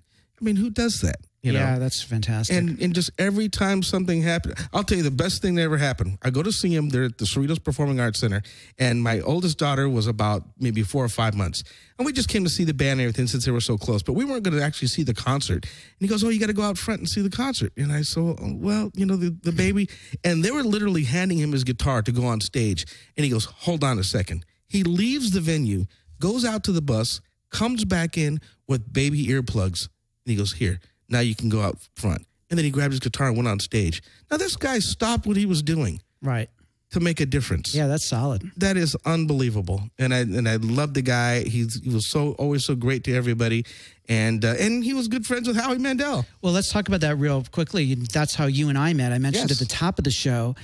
I mean, who does that? Yeah, that's fantastic. And just every time something happened, I'll tell you the best thing that ever happened. I go to see him. They're at the Cerritos Performing Arts Center, and my oldest daughter was about maybe 4 or 5 months. And we just came to see the band and everything since they were so close. But we weren't going to actually see the concert. And he goes, oh, you got to go out front and see the concert. And I said, well, the baby. And they were literally handing him his guitar to go on stage. And he goes, hold on a second. He leaves the venue, goes out to the bus, comes back in with baby earplugs. And he goes, here. Now you can go out front. And then he grabbed his guitar and went on stage. Now this guy stopped what he was doing. Right. To make a difference. Yeah, that's solid. That is unbelievable. And I love the guy. He was always so great to everybody. And he was good friends with Howie Mandel. Well, let's talk about that real quickly. That's how you and I met. I mentioned at the top of the show,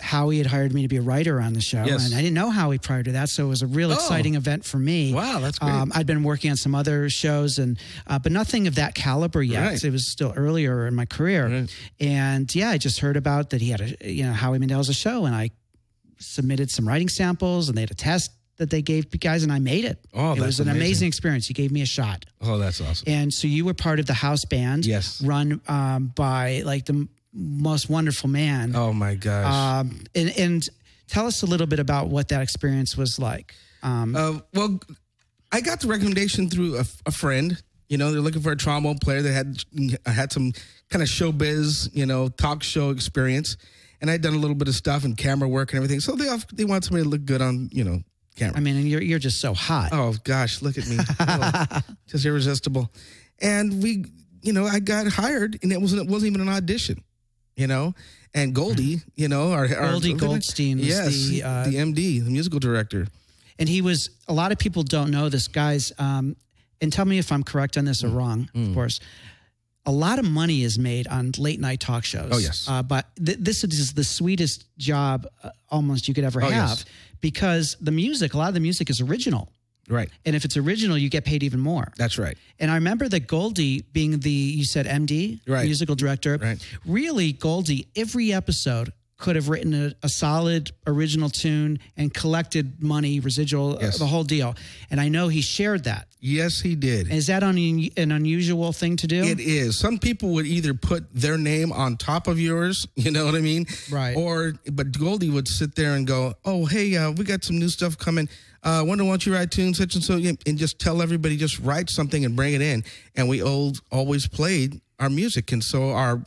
Howie had hired me to be a writer on the show, and I didn't know Howie prior to that, so it was a real exciting event for me. Wow, that's great. I'd been working on some other shows, but nothing of that caliber yet. Right. It was still earlier in my career, and I just heard about that he had Howie Mandel's a show, and I submitted some writing samples, and they had a test that they gave guys, and I made it. Oh, it was an amazing experience. You gave me a shot. Oh, that's awesome. And so you were part of the house band, run by like the most wonderful man. Oh my gosh. And tell us a little bit about what that experience was like. Well, I got the recommendation through a friend. They're looking for a trombone player that had some kind of showbiz, talk show experience. And I'd done a little bit of stuff and camera work and everything. So they want somebody to look good on, camera. I mean, and you're just so hot. Oh gosh, look at me. Just irresistible. And I got hired, and it wasn't even an audition. And Goldie, Goldie Goldstein was the MD, the musical director. And he was, a lot of people don't know this, guys, and tell me if I'm correct on this or wrong, of course. A lot of money is made on late night talk shows. Oh, yes. But this is the sweetest job almost you could ever have because a lot of the music is original. Right. And if it's original, you get paid even more. That's right. And I remember that Goldie being you said MD, musical director. Right. Really, Goldie, every episode could have written a solid original tune and collected money, residual, the whole deal. And I know he shared that. Yes, he did. Is that an unusual thing to do? It is. Some people would either put their name on top of yours, you know what I mean? Right. But Goldie would sit there and go, oh, hey, we got some new stuff coming. Wonder, why don't you write tunes, such and so, and just tell everybody, just write something and bring it in. And we always played our music. And so our,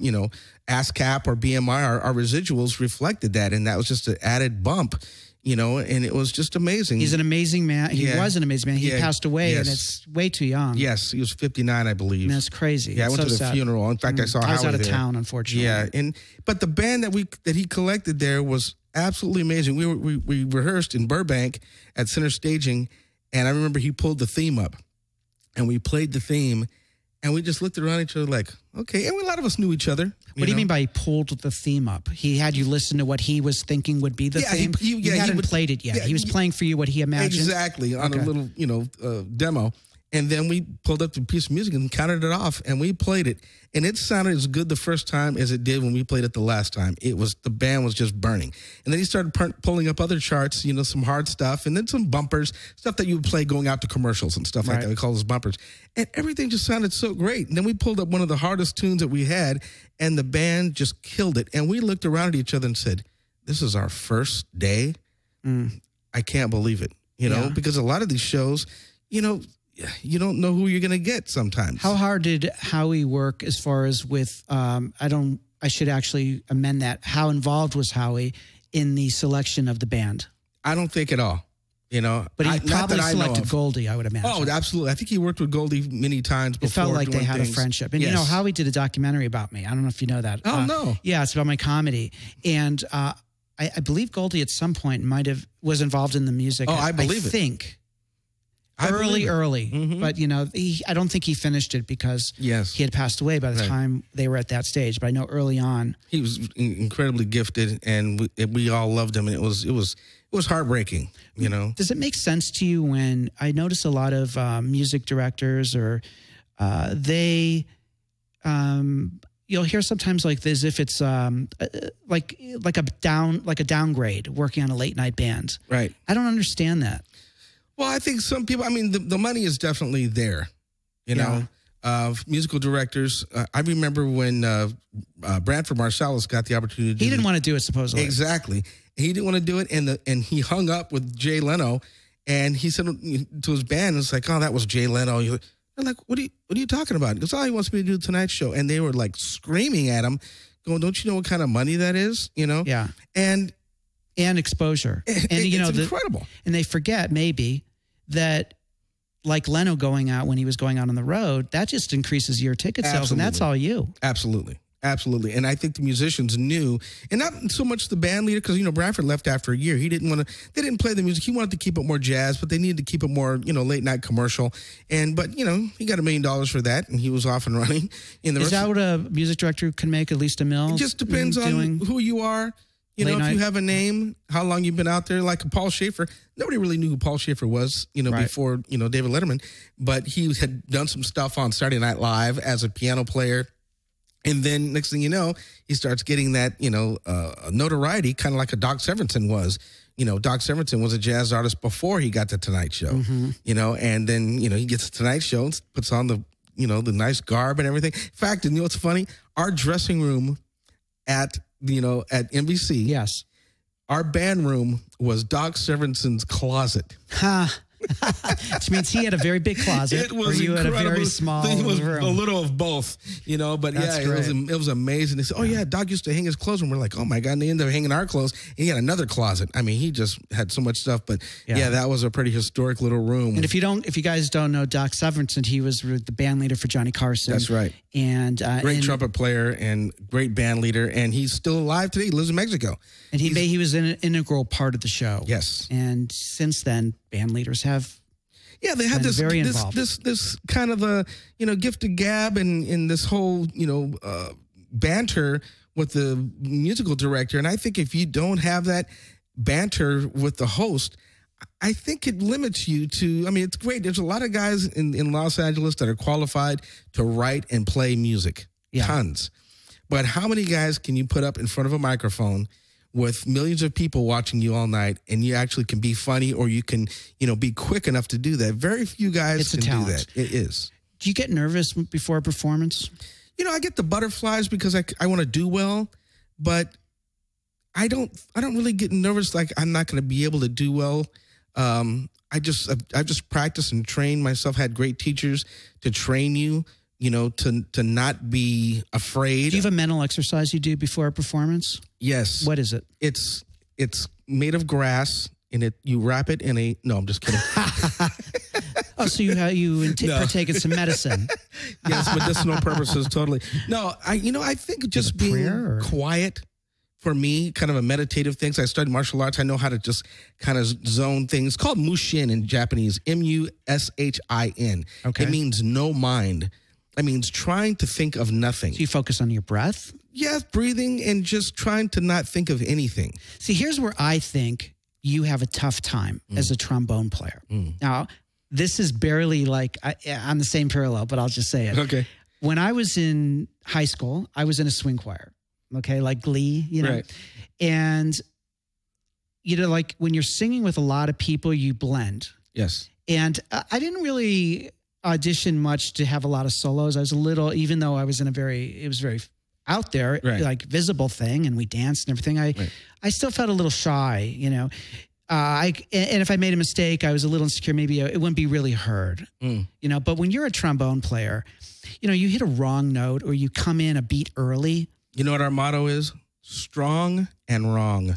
ASCAP or BMI, our residuals reflected that. And that was just an added bump, and it was just amazing. He's an amazing man. He was an amazing man. He passed away, and it's way too young. Yes, he was 59, I believe. That's crazy. Yeah, I went to the funeral. In fact, I saw Howie I was out of there. town, unfortunately. Yeah, but the band that he collected there was absolutely amazing. We rehearsed in Burbank at Center Staging, and I remember he pulled the theme up, and we played the theme, And we just looked around each other like, okay. And a lot of us knew each other. What do you mean by he pulled the theme up? He had you listen to what he was thinking would be the theme? You hadn't played it yet. He was playing for you what he imagined? Exactly, on a little, demo. And then we pulled up the piece of music and counted it off, and we played it. And it sounded as good the first time as it did when we played it the last time. The band was just burning. And then he started pulling up other charts, some hard stuff, and then some bumpers, stuff that you would play going out to commercials and stuff like that. We call those bumpers. And everything just sounded so great. And then we pulled up one of the hardest tunes that we had, and the band just killed it. And we looked around at each other and said, this is our first day? I can't believe it, because a lot of these shows, you don't know who you're going to get sometimes. How hard did Howie work as far as with, I should actually amend that. How involved was Howie in the selection of the band? I don't think at all, But he probably selected Goldie, I would imagine. Oh, absolutely. I think he worked with Goldie many times before. It felt like they had a friendship. And, Howie did a documentary about me. I don't know if you know that. Oh, no. Yeah, it's about my comedy. And I believe Goldie at some point was involved in the music. Oh, I believe it. I think. Early. Mm-hmm. But, I don't think he finished it because he had passed away by the time they were at that stage. But I know early on. He was incredibly gifted, and we all loved him, and it was heartbreaking, Does it make sense to you when I notice a lot of music directors or you'll hear sometimes like this if it's like a downgrade working on a late night band. Right. I don't understand that. Well, I think some people, the money is definitely there, musical directors. I remember when Branford Marsalis got the opportunity. He didn't want to do it, supposedly. Exactly. He didn't want to do it, and he hung up with Jay Leno, and he said to his band, it's like, oh, that was Jay Leno. They're like, what are you talking about? He goes, oh, he wants me to do the Tonight Show. And they were like screaming at him, going, don't you know what kind of money that is? Yeah. And exposure. It's incredible. And they forget maybe that like Leno going out when he was going out on the road, that just increases your ticket sales. And that's all you. Absolutely. Absolutely. And I think the musicians knew, and not so much the band leader, because, Bradford left after a year. They didn't play the music. He wanted to keep it more jazz, but they needed to keep it more, late night commercial. But he got $1 million for that, and he was off and running. Is that what a music director can make, at least $1 million? It just depends on who you are. If you have a name, how long you've been out there, like Paul Schaefer. Nobody really knew who Paul Schaefer was, before, David Letterman. But he had done some stuff on Saturday Night Live as a piano player. And then next thing you know, he starts getting that, notoriety, kind of like a Doc Severinsen was. Doc Severinsen was a jazz artist before he got the Tonight Show, and then, he gets the Tonight Show and puts on the nice garb and everything. In fact, and what's funny? Our dressing room at NBC. Yes. Our band room was Doc Severinsen's closet. Which means he had a very big closet. It was you incredible. Had a very small It was room. a little of both, but That's it was amazing. They said, oh yeah, Doc used to hang his clothes, and we're like, oh my God, and they ended up hanging our clothes, and he had another closet. He just had so much stuff, but that was a pretty historic little room. And if you guys don't know Doc Severinsen, he was the band leader for Johnny Carson. That's right. And great trumpet player and great band leader, and he's still alive today. He lives in Mexico. And he was an integral part of the show. Yes. And since then, band leaders have. Yeah, they had this kind of a gift of gab and this whole banter with the musical director. And I think if you don't have that banter with the host, I think it limits you to. It's great. There's a lot of guys in Los Angeles that are qualified to write and play music. Yeah. Tons. But how many guys can you put up in front of a microphone with millions of people watching you all night, and you actually can be funny, or you can, be quick enough to do that? Very few guys can do that. It is. Do you get nervous before a performance? I get the butterflies because I want to do well, but I don't really get nervous like I'm not going to be able to do well. I've just practiced and trained myself, had great teachers to train you, to not be afraid. Do you have a mental exercise you do before a performance? Yes. What is it? It's made of grass, and you wrap it in a. No, I'm just kidding. Oh, so you partake in some medicine? Yes, medicinal purposes, totally. No, I think just being quiet. For me, kind of a meditative thing. So I studied martial arts. I know how to just kind of zone things. It's called mushin in Japanese. Mushin. Okay. It means no mind. That means trying to think of nothing. So you focus on your breath? Yes, breathing and just trying to not think of anything. See, here's where I think you have a tough time as a trombone player. Now, this is barely like on the same parallel, but I'll just say it. Okay. When I was in high school, I was in a swing choir, okay, like Glee, you know. Right. And, you know, like when you're singing with a lot of people, you blend. Yes. And I didn't really audition much to have a lot of solos. I was a little, even though I was in it was very out there, like visible thing, and we danced and everything. I still felt a little shy, you know. And if I made a mistake, I was a little insecure. Maybe it wouldn't be really heard, you know. But when you're a trombone player, you know, you hit a wrong note or you come in a beat early. You know what our motto is? Strong and wrong.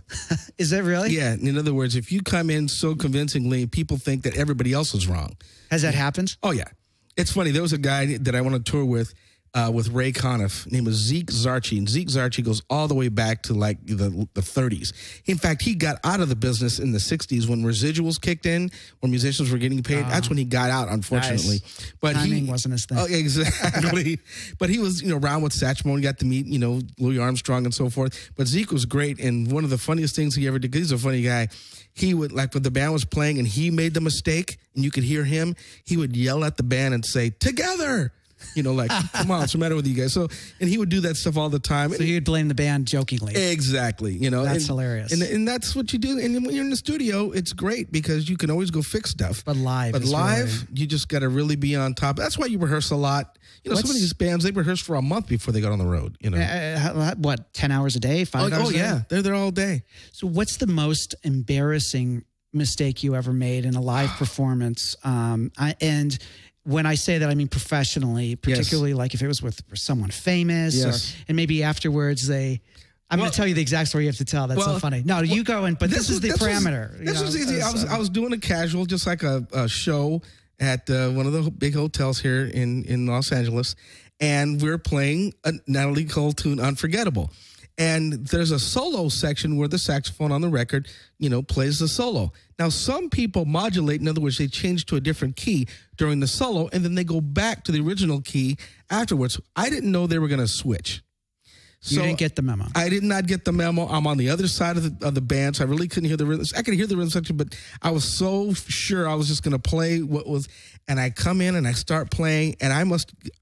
Is that really? Yeah. In other words, if you come in so convincingly, people think that everybody else is wrong. Has that happened? Oh, yeah. It's funny. There was a guy that I went on tour with Ray Conniff, named was Zeke Zarchi. And Zeke Zarchi goes all the way back to like the 30s. In fact, he got out of the business in the 60s when residuals kicked in, when musicians were getting paid. That's when he got out, unfortunately. Nice. But timing wasn't his thing. Oh, exactly. But he was, you know, around with Satchmo and got to meet, you know, Louis Armstrong and so forth. But Zeke was great. And one of the funniest things he ever did, 'cause he's a funny guy, he would, like when the band was playing and he made the mistake and you could hear him, he would yell at the band and say, "Together!" You know, like, come on, what's the matter with you guys? So, and he would do that stuff all the time. So he would blame the band jokingly. Exactly. You know, that's hilarious. And that's what you do. And when you're in the studio, it's great because you can always go fix stuff. But live, you just got to really be on top. That's why you rehearse a lot. You know, some of these bands, they rehearse for a month before they got on the road. You know, what, 10 hours a day, 5 hours? Oh yeah, they're there all day. So, what's the most embarrassing mistake you ever made in a live performance? And when I say that, I mean professionally, particularly like if it was with someone famous, and maybe afterwards I'm going to tell you the exact story you have to tell. That's so funny. No, you go in, but this is the parameter. This was easy. I was doing a casual, just like a show at one of the big hotels here in Los Angeles, and we were playing a Natalie Cole tune, Unforgettable. And there's a solo section where the saxophone on the record, you know, plays the solo. Now, some people modulate. In other words, they change to a different key during the solo, and then they go back to the original key afterwards. I didn't know they were going to switch. You didn't get the memo. I did not get the memo. I'm on the other side of the band, so I really couldn't hear the rhythm. I could hear the rhythm section, but I was so sure I was just going to play what was. And I come in and I start playing, and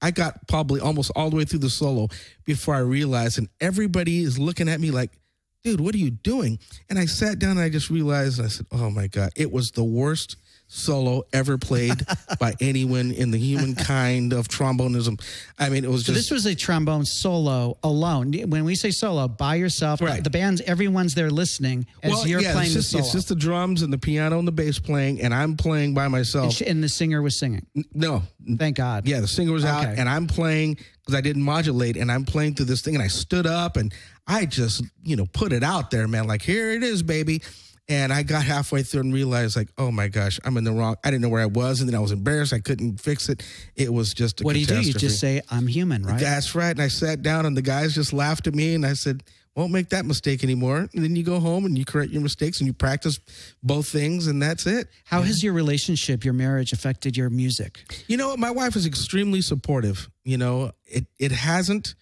I got probably almost all the way through the solo before I realized, and everybody is looking at me like, "Dude, what are you doing?" And I sat down and I just realized, and I said, "Oh my God, it was the worst solo ever played by anyone in the humankind of trombonism." I mean, it was just... So this was a trombone solo alone. When we say solo, by yourself, the band's, everyone's there listening as you're playing the solo. It's just the drums and the piano and the bass playing, and I'm playing by myself. And the singer was singing? No. Thank God. Yeah, the singer was out, and I'm playing, because I didn't modulate, and I'm playing through this thing, and I stood up, and I just, you know, put it out there, man, like, here it is, baby. And I got halfway through and realized, like, oh my gosh, I'm in the wrong. I didn't know where I was, and then I was embarrassed. I couldn't fix it. It was just a catastrophe. What do? You just say, "I'm human," right? That's right. And I sat down, and the guys just laughed at me, and I said, "Won't make that mistake anymore." And then you go home and you correct your mistakes and you practice both things, and that's it. How has your relationship, your marriage, affected your music? You know, my wife is extremely supportive. You know, it hasn't.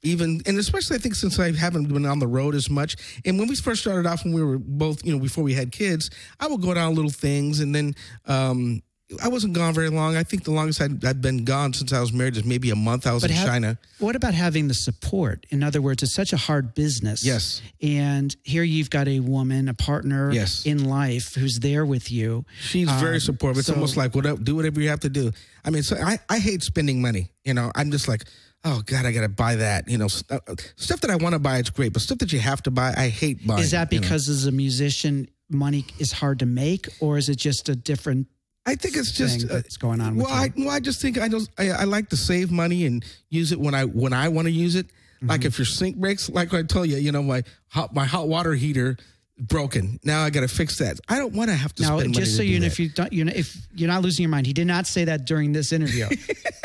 Even, and especially I think since I haven't been on the road as much. And when we first started off, when we were both, you know, before we had kids, I would go down little things, and then I wasn't gone very long. I think the longest I'd been gone since I was married is maybe a month. I was in China. What about having the support? In other words, it's such a hard business. Yes. And here you've got a woman, a partner in life who's there with you. She's very supportive. It's almost like, do whatever you have to do. I mean, so I hate spending money. You know, I'm just like, oh God, I got to buy that. You know, stuff that I want to buy, it's great. But stuff that you have to buy, I hate buying. Is that because as a musician, money is hard to make, or is it just a different... I think it's just that's going on. I just think I like to save money and use it when I want to use it. Like if your sink breaks, like I tell you, you know, my hot water heater broken. Now I got to fix that. I don't want to have to spend money. Just so you know, if you're not losing your mind, he did not say that during this interview.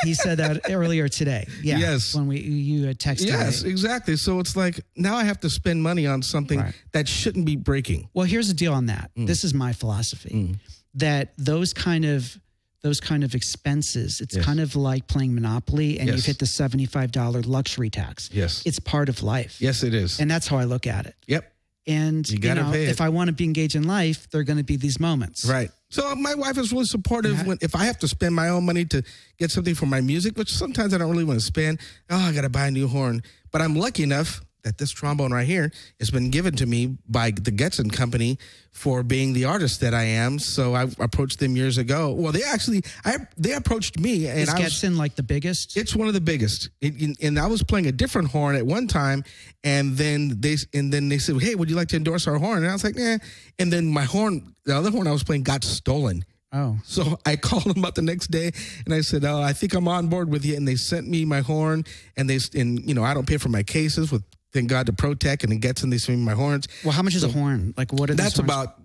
He said that earlier today. Yeah. Yes. When you texted. Yes, exactly. So it's like now I have to spend money on something that shouldn't be breaking. Well, here's the deal on that. This is my philosophy. That those kind of those kind of expenses, it's kind of like playing Monopoly and you've hit the $75 luxury tax. Yes. It's part of life. Yes, it is. And that's how I look at it. Yep. And you gotta pay it. If I want to be engaged in life, there are going to be these moments. Right. So my wife is really supportive if I have to spend my own money to get something for my music, which sometimes I don't really want to spend. Oh, I got to buy a new horn. But I'm lucky enough that this trombone right here has been given to me by the Getson Company for being the artist that I am. So I approached them years ago. Well, they approached me. And Is Getson like the biggest? It's one of the biggest. And I was playing a different horn at one time, and then they said, "Hey, would you like to endorse our horn?" And I was like, "Nah." And then the other horn I was playing got stolen. Oh. So I called them up the next day and I said, "Oh, I think I'm on board with you." And they sent me my horn, and I don't pay for my cases with, thank God, to ProTech, and it gets in. They send me my horns. Well, how much is a horn? Like, what are that's about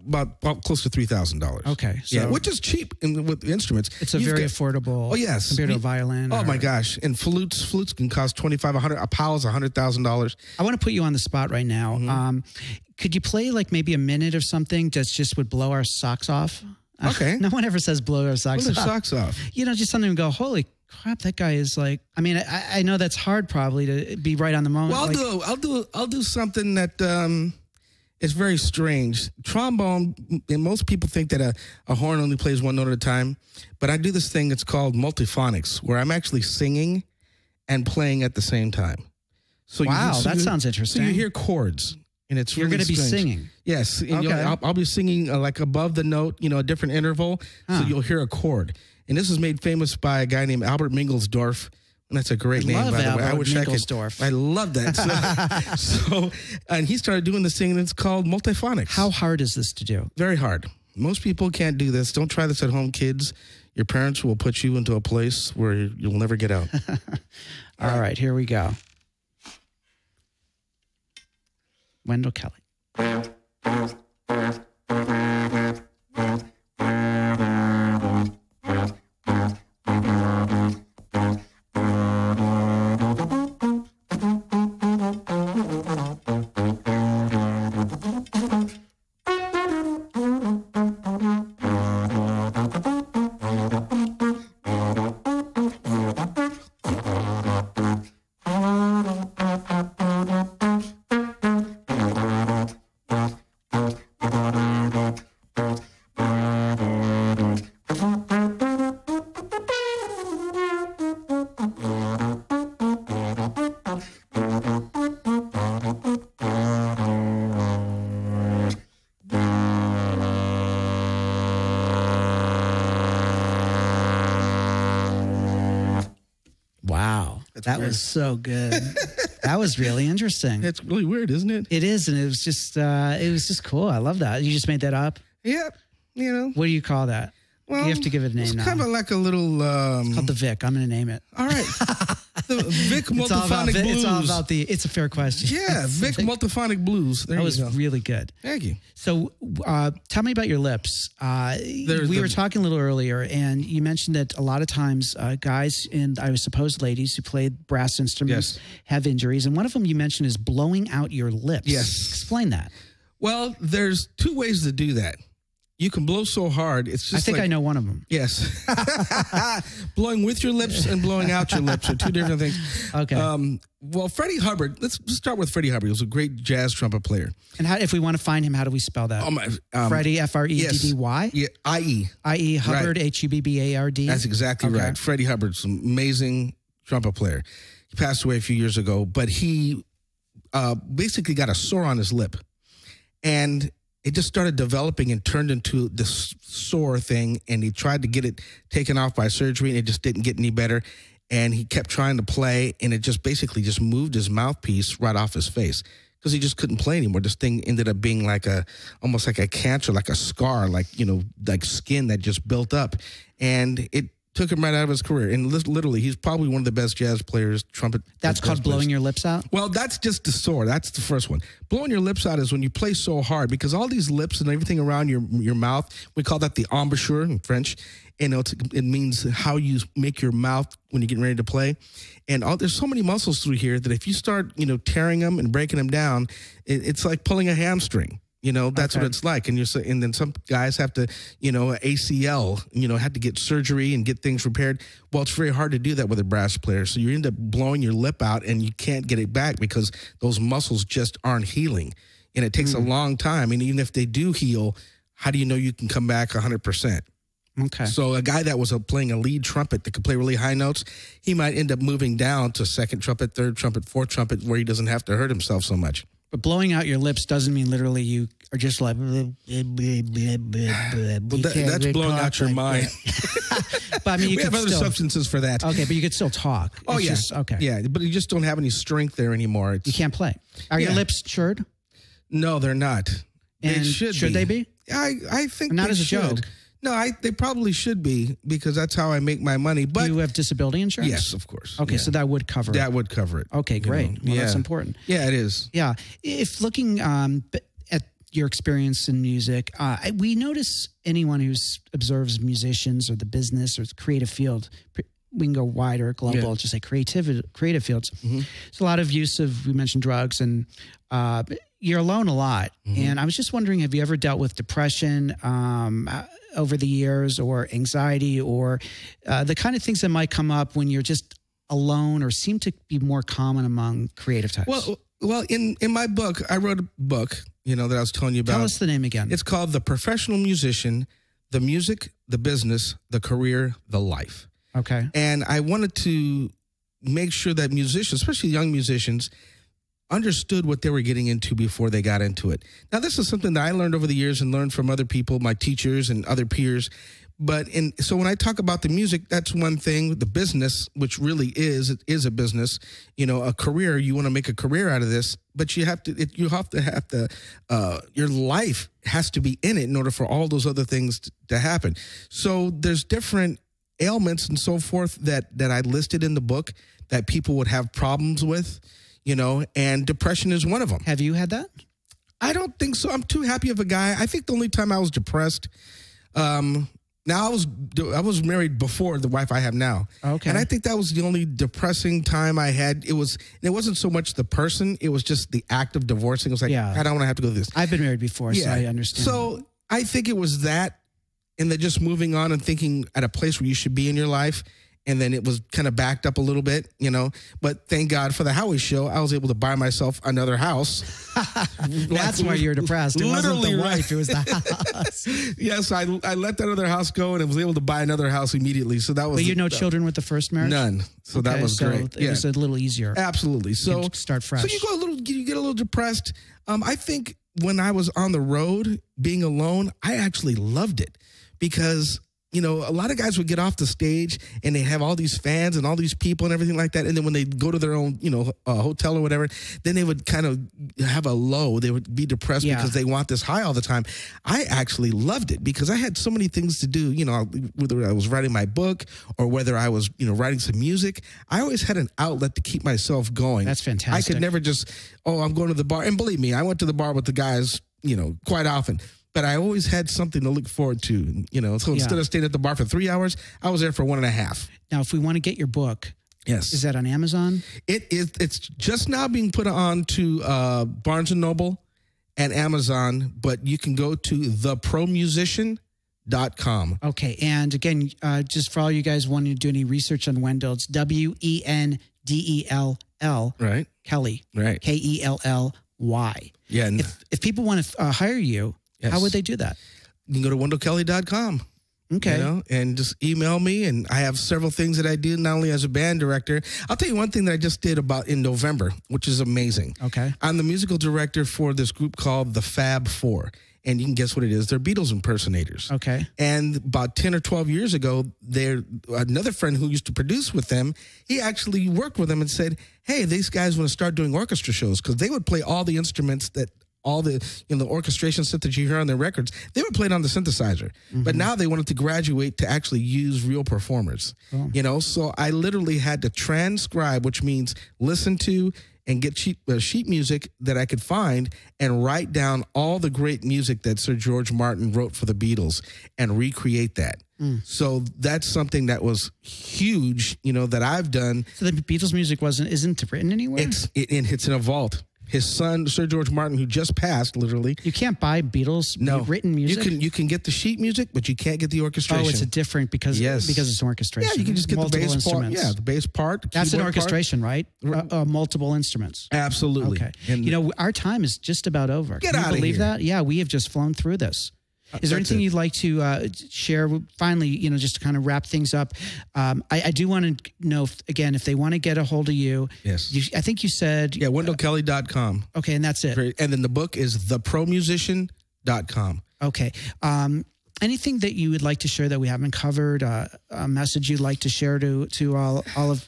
close to $3,000. Okay, so which is cheap with instruments. It's very affordable. Oh yes, compared to a violin. Oh my gosh, and flutes can cost $2,500. A powell's $100,000. I want to put you on the spot right now. Mm-hmm. Could you play like maybe a minute or something that just would blow our socks off? Okay. No one ever says blow our socks off. Blow their socks off. Just something to go, holy crap, that guy is like, I mean, I know that's hard probably to be right on the moment. Well, I'll do something that is very strange. Trombone, and most people think that a horn only plays one note at a time, but I do this thing that's called multiphonics, where I'm actually singing and playing at the same time. So that sounds interesting. So you hear chords. And you're going to be singing. Yes. And I'll be singing like above the note, a different interval. So you'll hear a chord. And this is made famous by a guy named Albert Mingelsdorf. And that's a great name, by the way. I wish I could. I love that. And he started doing this thing, and it's called multiphonics. How hard is this to do? Very hard. Most people can't do this. Don't try this at home, kids. Your parents will put you into a place where you'll never get out. All right, here we go. Wendell Kelly. That was so good. That was really interesting. It's really weird, isn't it? It is, and it was just cool. I love that. You just made that up? Yeah, What do you call that? Well, you have to give it a name it's now. Kind of like a little... it's called the Vic. I'm going to name it. All right. The Vic Multiphonic Blues. It's all about it's a fair question. Yeah, Vic Multiphonic Blues. That was really good. Thank you. So tell me about your lips. We were talking a little earlier, and you mentioned that a lot of times guys and I suppose ladies who play brass instruments have injuries, and one of them you mentioned is blowing out your lips. Yes. Explain that. Well, there's two ways to do that. You can blow so hard, it's just I know one of them. Yes. Blowing with your lips and blowing out your lips are two different things. Okay. Well, Freddie Hubbard, let's start with Freddie Hubbard. He was a great jazz trumpet player. And if we want to find him, how do we spell that? Freddie, F-R-E-D-D-Y? Yeah, I-E. I-E, Hubbard, right. H-U-B-B-A-R-D? That's exactly right. Freddie Hubbard's an amazing trumpet player. He passed away a few years ago, but he basically got a sore on his lip. And it just started developing and turned into this sore thing, and he tried to get it taken off by surgery, and it just didn't get any better. And he kept trying to play, and it just basically just moved his mouthpiece right off his face because he just couldn't play anymore. This thing ended up being almost like a cancer, like a scar, like skin that just built up, and it took him right out of his career. And literally, he's probably one of the best jazz players, trumpet. That's called blowing your lips out? Well, that's just the sore. That's the first one. Blowing your lips out is when you play so hard, because all these lips and everything around your mouth, we call that the embouchure in French. And it means how you make your mouth when you're getting ready to play. And there's so many muscles through here that if you start, tearing them and breaking them down, it's like pulling a hamstring. You know, that's what it's like. And and then some guys have to, ACL, have to get surgery and get things repaired. Well, it's very hard to do that with a brass player. So you end up blowing your lip out and you can't get it back because those muscles just aren't healing. And it takes a long time. And even if they do heal, how do you know you can come back 100%? Okay. So a guy that was playing a lead trumpet that could play really high notes, he might end up moving down to second trumpet, third trumpet, fourth trumpet, where he doesn't have to hurt himself so much. But blowing out your lips doesn't mean literally you are just like... Well, that's blowing out your mind. But I mean, we have other substances for that. Okay, but you could still talk. Okay. Yeah, but you just don't have any strength there anymore. You can't play. Are your lips shirred? No, they're not. And they should they be? I think not they as a should. joke. No, they probably should be because that's how I make my money. But do you have disability insurance? Yes, of course. Okay, so that would cover it. That would cover it. Okay, great. Well, that's important. Yeah, it is. Yeah. If looking at your experience in music, we notice anyone who observes musicians or the business or the creative field, we can go wider, global, just say creative fields. There's a lot of use of, we mentioned drugs, and you're alone a lot. And I was just wondering, have you ever dealt with depression over the years, or anxiety, or the kind of things that might come up when you're just alone or seem to be more common among creative types? Well, in my book, I wrote a book, that I was telling you about. Tell us the name again. It's called The Professional Musician, The Music, The Business, The Career, The Life. Okay. And I wanted to make sure that musicians, especially young musicians, understood what they were getting into before they got into it. Now, this is something that I learned over the years and learned from other people, my teachers and other peers. So when I talk about the music, that's one thing. The business, which really is a business, a career. You want to make a career out of this, but you have to your life has to be in it in order for all those other things to happen. So there's different ailments and so forth that I listed in the book that people would have problems with. And depression is one of them. Have you had that? I don't think so. I'm too happy of a guy. I think the only time I was depressed, now I was married before the wife I have now. Okay. And I think that was the only depressing time I had. It wasn't so much the person, it was just the act of divorcing. It was like, I don't want to have to go through this. I've been married before, so I understand. So I think it was that, and then just moving on and thinking at a place where you should be in your life. And then it was kind of backed up a little bit, But thank God for the Howie Show, I was able to buy myself another house. That's why you're depressed. It wasn't the wife, it was the house. Yes, I let that other house go and I was able to buy another house immediately. So that was. But you had no children with the first marriage? None. So that was great. It was a little easier. Absolutely. So start fresh. So you get a little depressed. I think when I was on the road, being alone, I actually loved it because a lot of guys would get off the stage and they have all these fans and all these people and everything like that. And then when they go to their own, hotel or whatever, then they would kind of have a low. They would be depressed because they want this high all the time. I actually loved it because I had so many things to do, whether I was writing my book or whether I was, writing some music. I always had an outlet to keep myself going. That's fantastic. I could never just, I'm going to the bar. And believe me, I went to the bar with the guys, quite often. But I always had something to look forward to, So instead of staying at the bar for 3 hours, I was there for 1.5. Now, if we want to get your book, is that on Amazon? It is. It's just now being put on to Barnes & Noble and Amazon, but you can go to thepromusician.com. Okay, and again, just for all you guys wanting to do any research on Wendell, it's WENDELL. Right. Kelly. Right. KELLY. Yeah. And if people want to hire you, how would they do that? You can go to wendellkelly.com. Okay. And just email me. And I have several things that I do, not only as a band director. I'll tell you one thing that I just did in November, which is amazing. Okay. I'm the musical director for this group called the Fab Four. And you can guess what it is. They're Beatles impersonators. Okay. And about 10 or 12 years ago, another friend who used to produce with them, he actually worked with them and said, hey, these guys want to start doing orchestra shows because they would play all the instruments that all the the orchestration stuff that you hear on their records, they were played on the synthesizer. But now they wanted to graduate to actually use real performers. So I literally had to transcribe, which means listen to and get sheet music that I could find and write down all the great music that Sir George Martin wrote for the Beatles and recreate that. So that's something that was huge, that I've done. So the Beatles music isn't written anywhere? It's in a vault. his son, Sir George Martin, who just passed, literally. You can't buy Beatles written music? You can get the sheet music, but you can't get the orchestration. Oh, it's a different because it's an orchestration. Yeah, you can just get multiple the bass instruments. part. Yeah, the bass part. That's an orchestration, right? Multiple instruments. Absolutely. Okay. And our time is just about over. Get Can out you believe of here. that? Yeah, we have just flown through this. Is there anything you'd like to share? Finally, just to kind of wrap things up. I do want to know, if they want to get a hold of you. Yes. I think you said. Yeah, WendellKelly.com. Okay, and that's it. And then the book is thepromusician.com. Okay. Anything that you would like to share that we haven't covered? A message you'd like to share to all of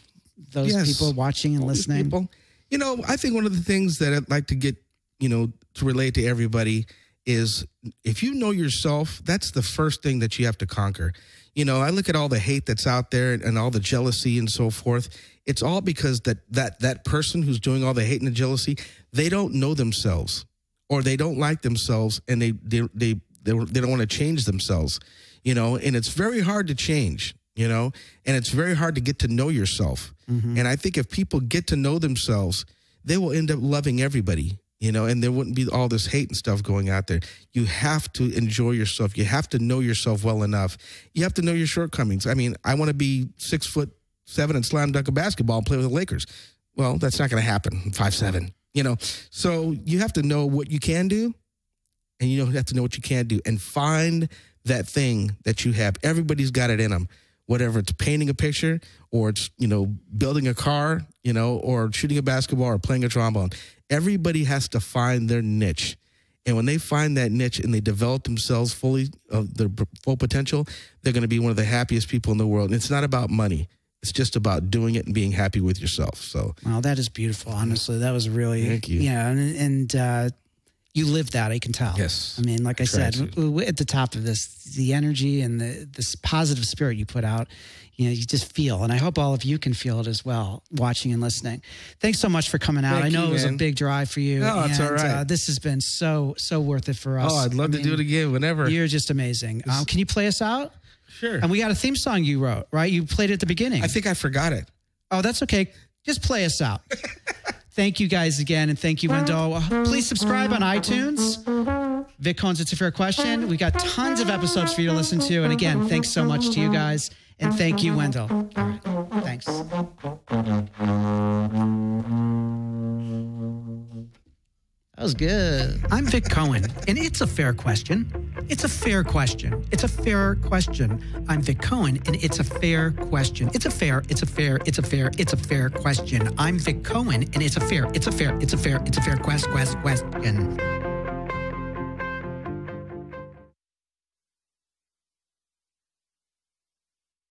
those people watching and listening? People. I think one of the things that I'd like to get, to relate to everybody is if you know yourself, that's the first thing that you have to conquer. I look at all the hate that's out there and all the jealousy and so forth. It's all because that person who's doing all the hate and the jealousy, they don't know themselves, or they don't like themselves, and they don't want to change themselves, and it's very hard to change, and it's very hard to get to know yourself. Mm-hmm. And I think if people get to know themselves, they will end up loving everybody. And there wouldn't be all this hate and stuff going out there. You have to enjoy yourself. You have to know yourself well enough. You have to know your shortcomings. I mean, I want to be 6'7" and slam dunk a basketball and play with the Lakers. Well, that's not going to happen. I'm 5'7", So you have to know what you can do, and you have to know what you can't do, and find that thing that you have. Everybody's got it in them. Whatever it's painting a picture, or it's, building a car, or shooting a basketball, or playing a trombone. Everybody has to find their niche. And when they find that niche and they develop themselves fully of their full potential, they're going to be one of the happiest people in the world. And it's not about money. It's just about doing it and being happy with yourself. So, wow, that is beautiful. Honestly, that was really, thank you. Yeah. And you live that, I can tell. Yes. I mean, like I said, at the top of this, the energy and this positive spirit you put out, you just feel. And I hope all of you can feel it as well, watching and listening. Thanks so much for coming out. Thank I know you, it was a big drive for you. No, it's all right. This has been so worth it for us. Oh, I'd love to do it again whenever. You're just amazing. Can you play us out? Sure. And we got a theme song you wrote, right? You played it at the beginning. I think I forgot it. Oh, that's okay. Just play us out. Thank you guys again, and thank you, Wendell. Please subscribe on iTunes. Vic Cohen's It's a Fair Question. We got tons of episodes for you to listen to. And again, thanks so much to you guys. And thank you, Wendell. All right. Thanks. That was good. I'm Vic Cohen, and it's a fair question. It's a fair question. It's a fair question. I'm Vic Cohen, and it's a fair question. It's a fair question. I'm Vic Cohen, and it's a fair question.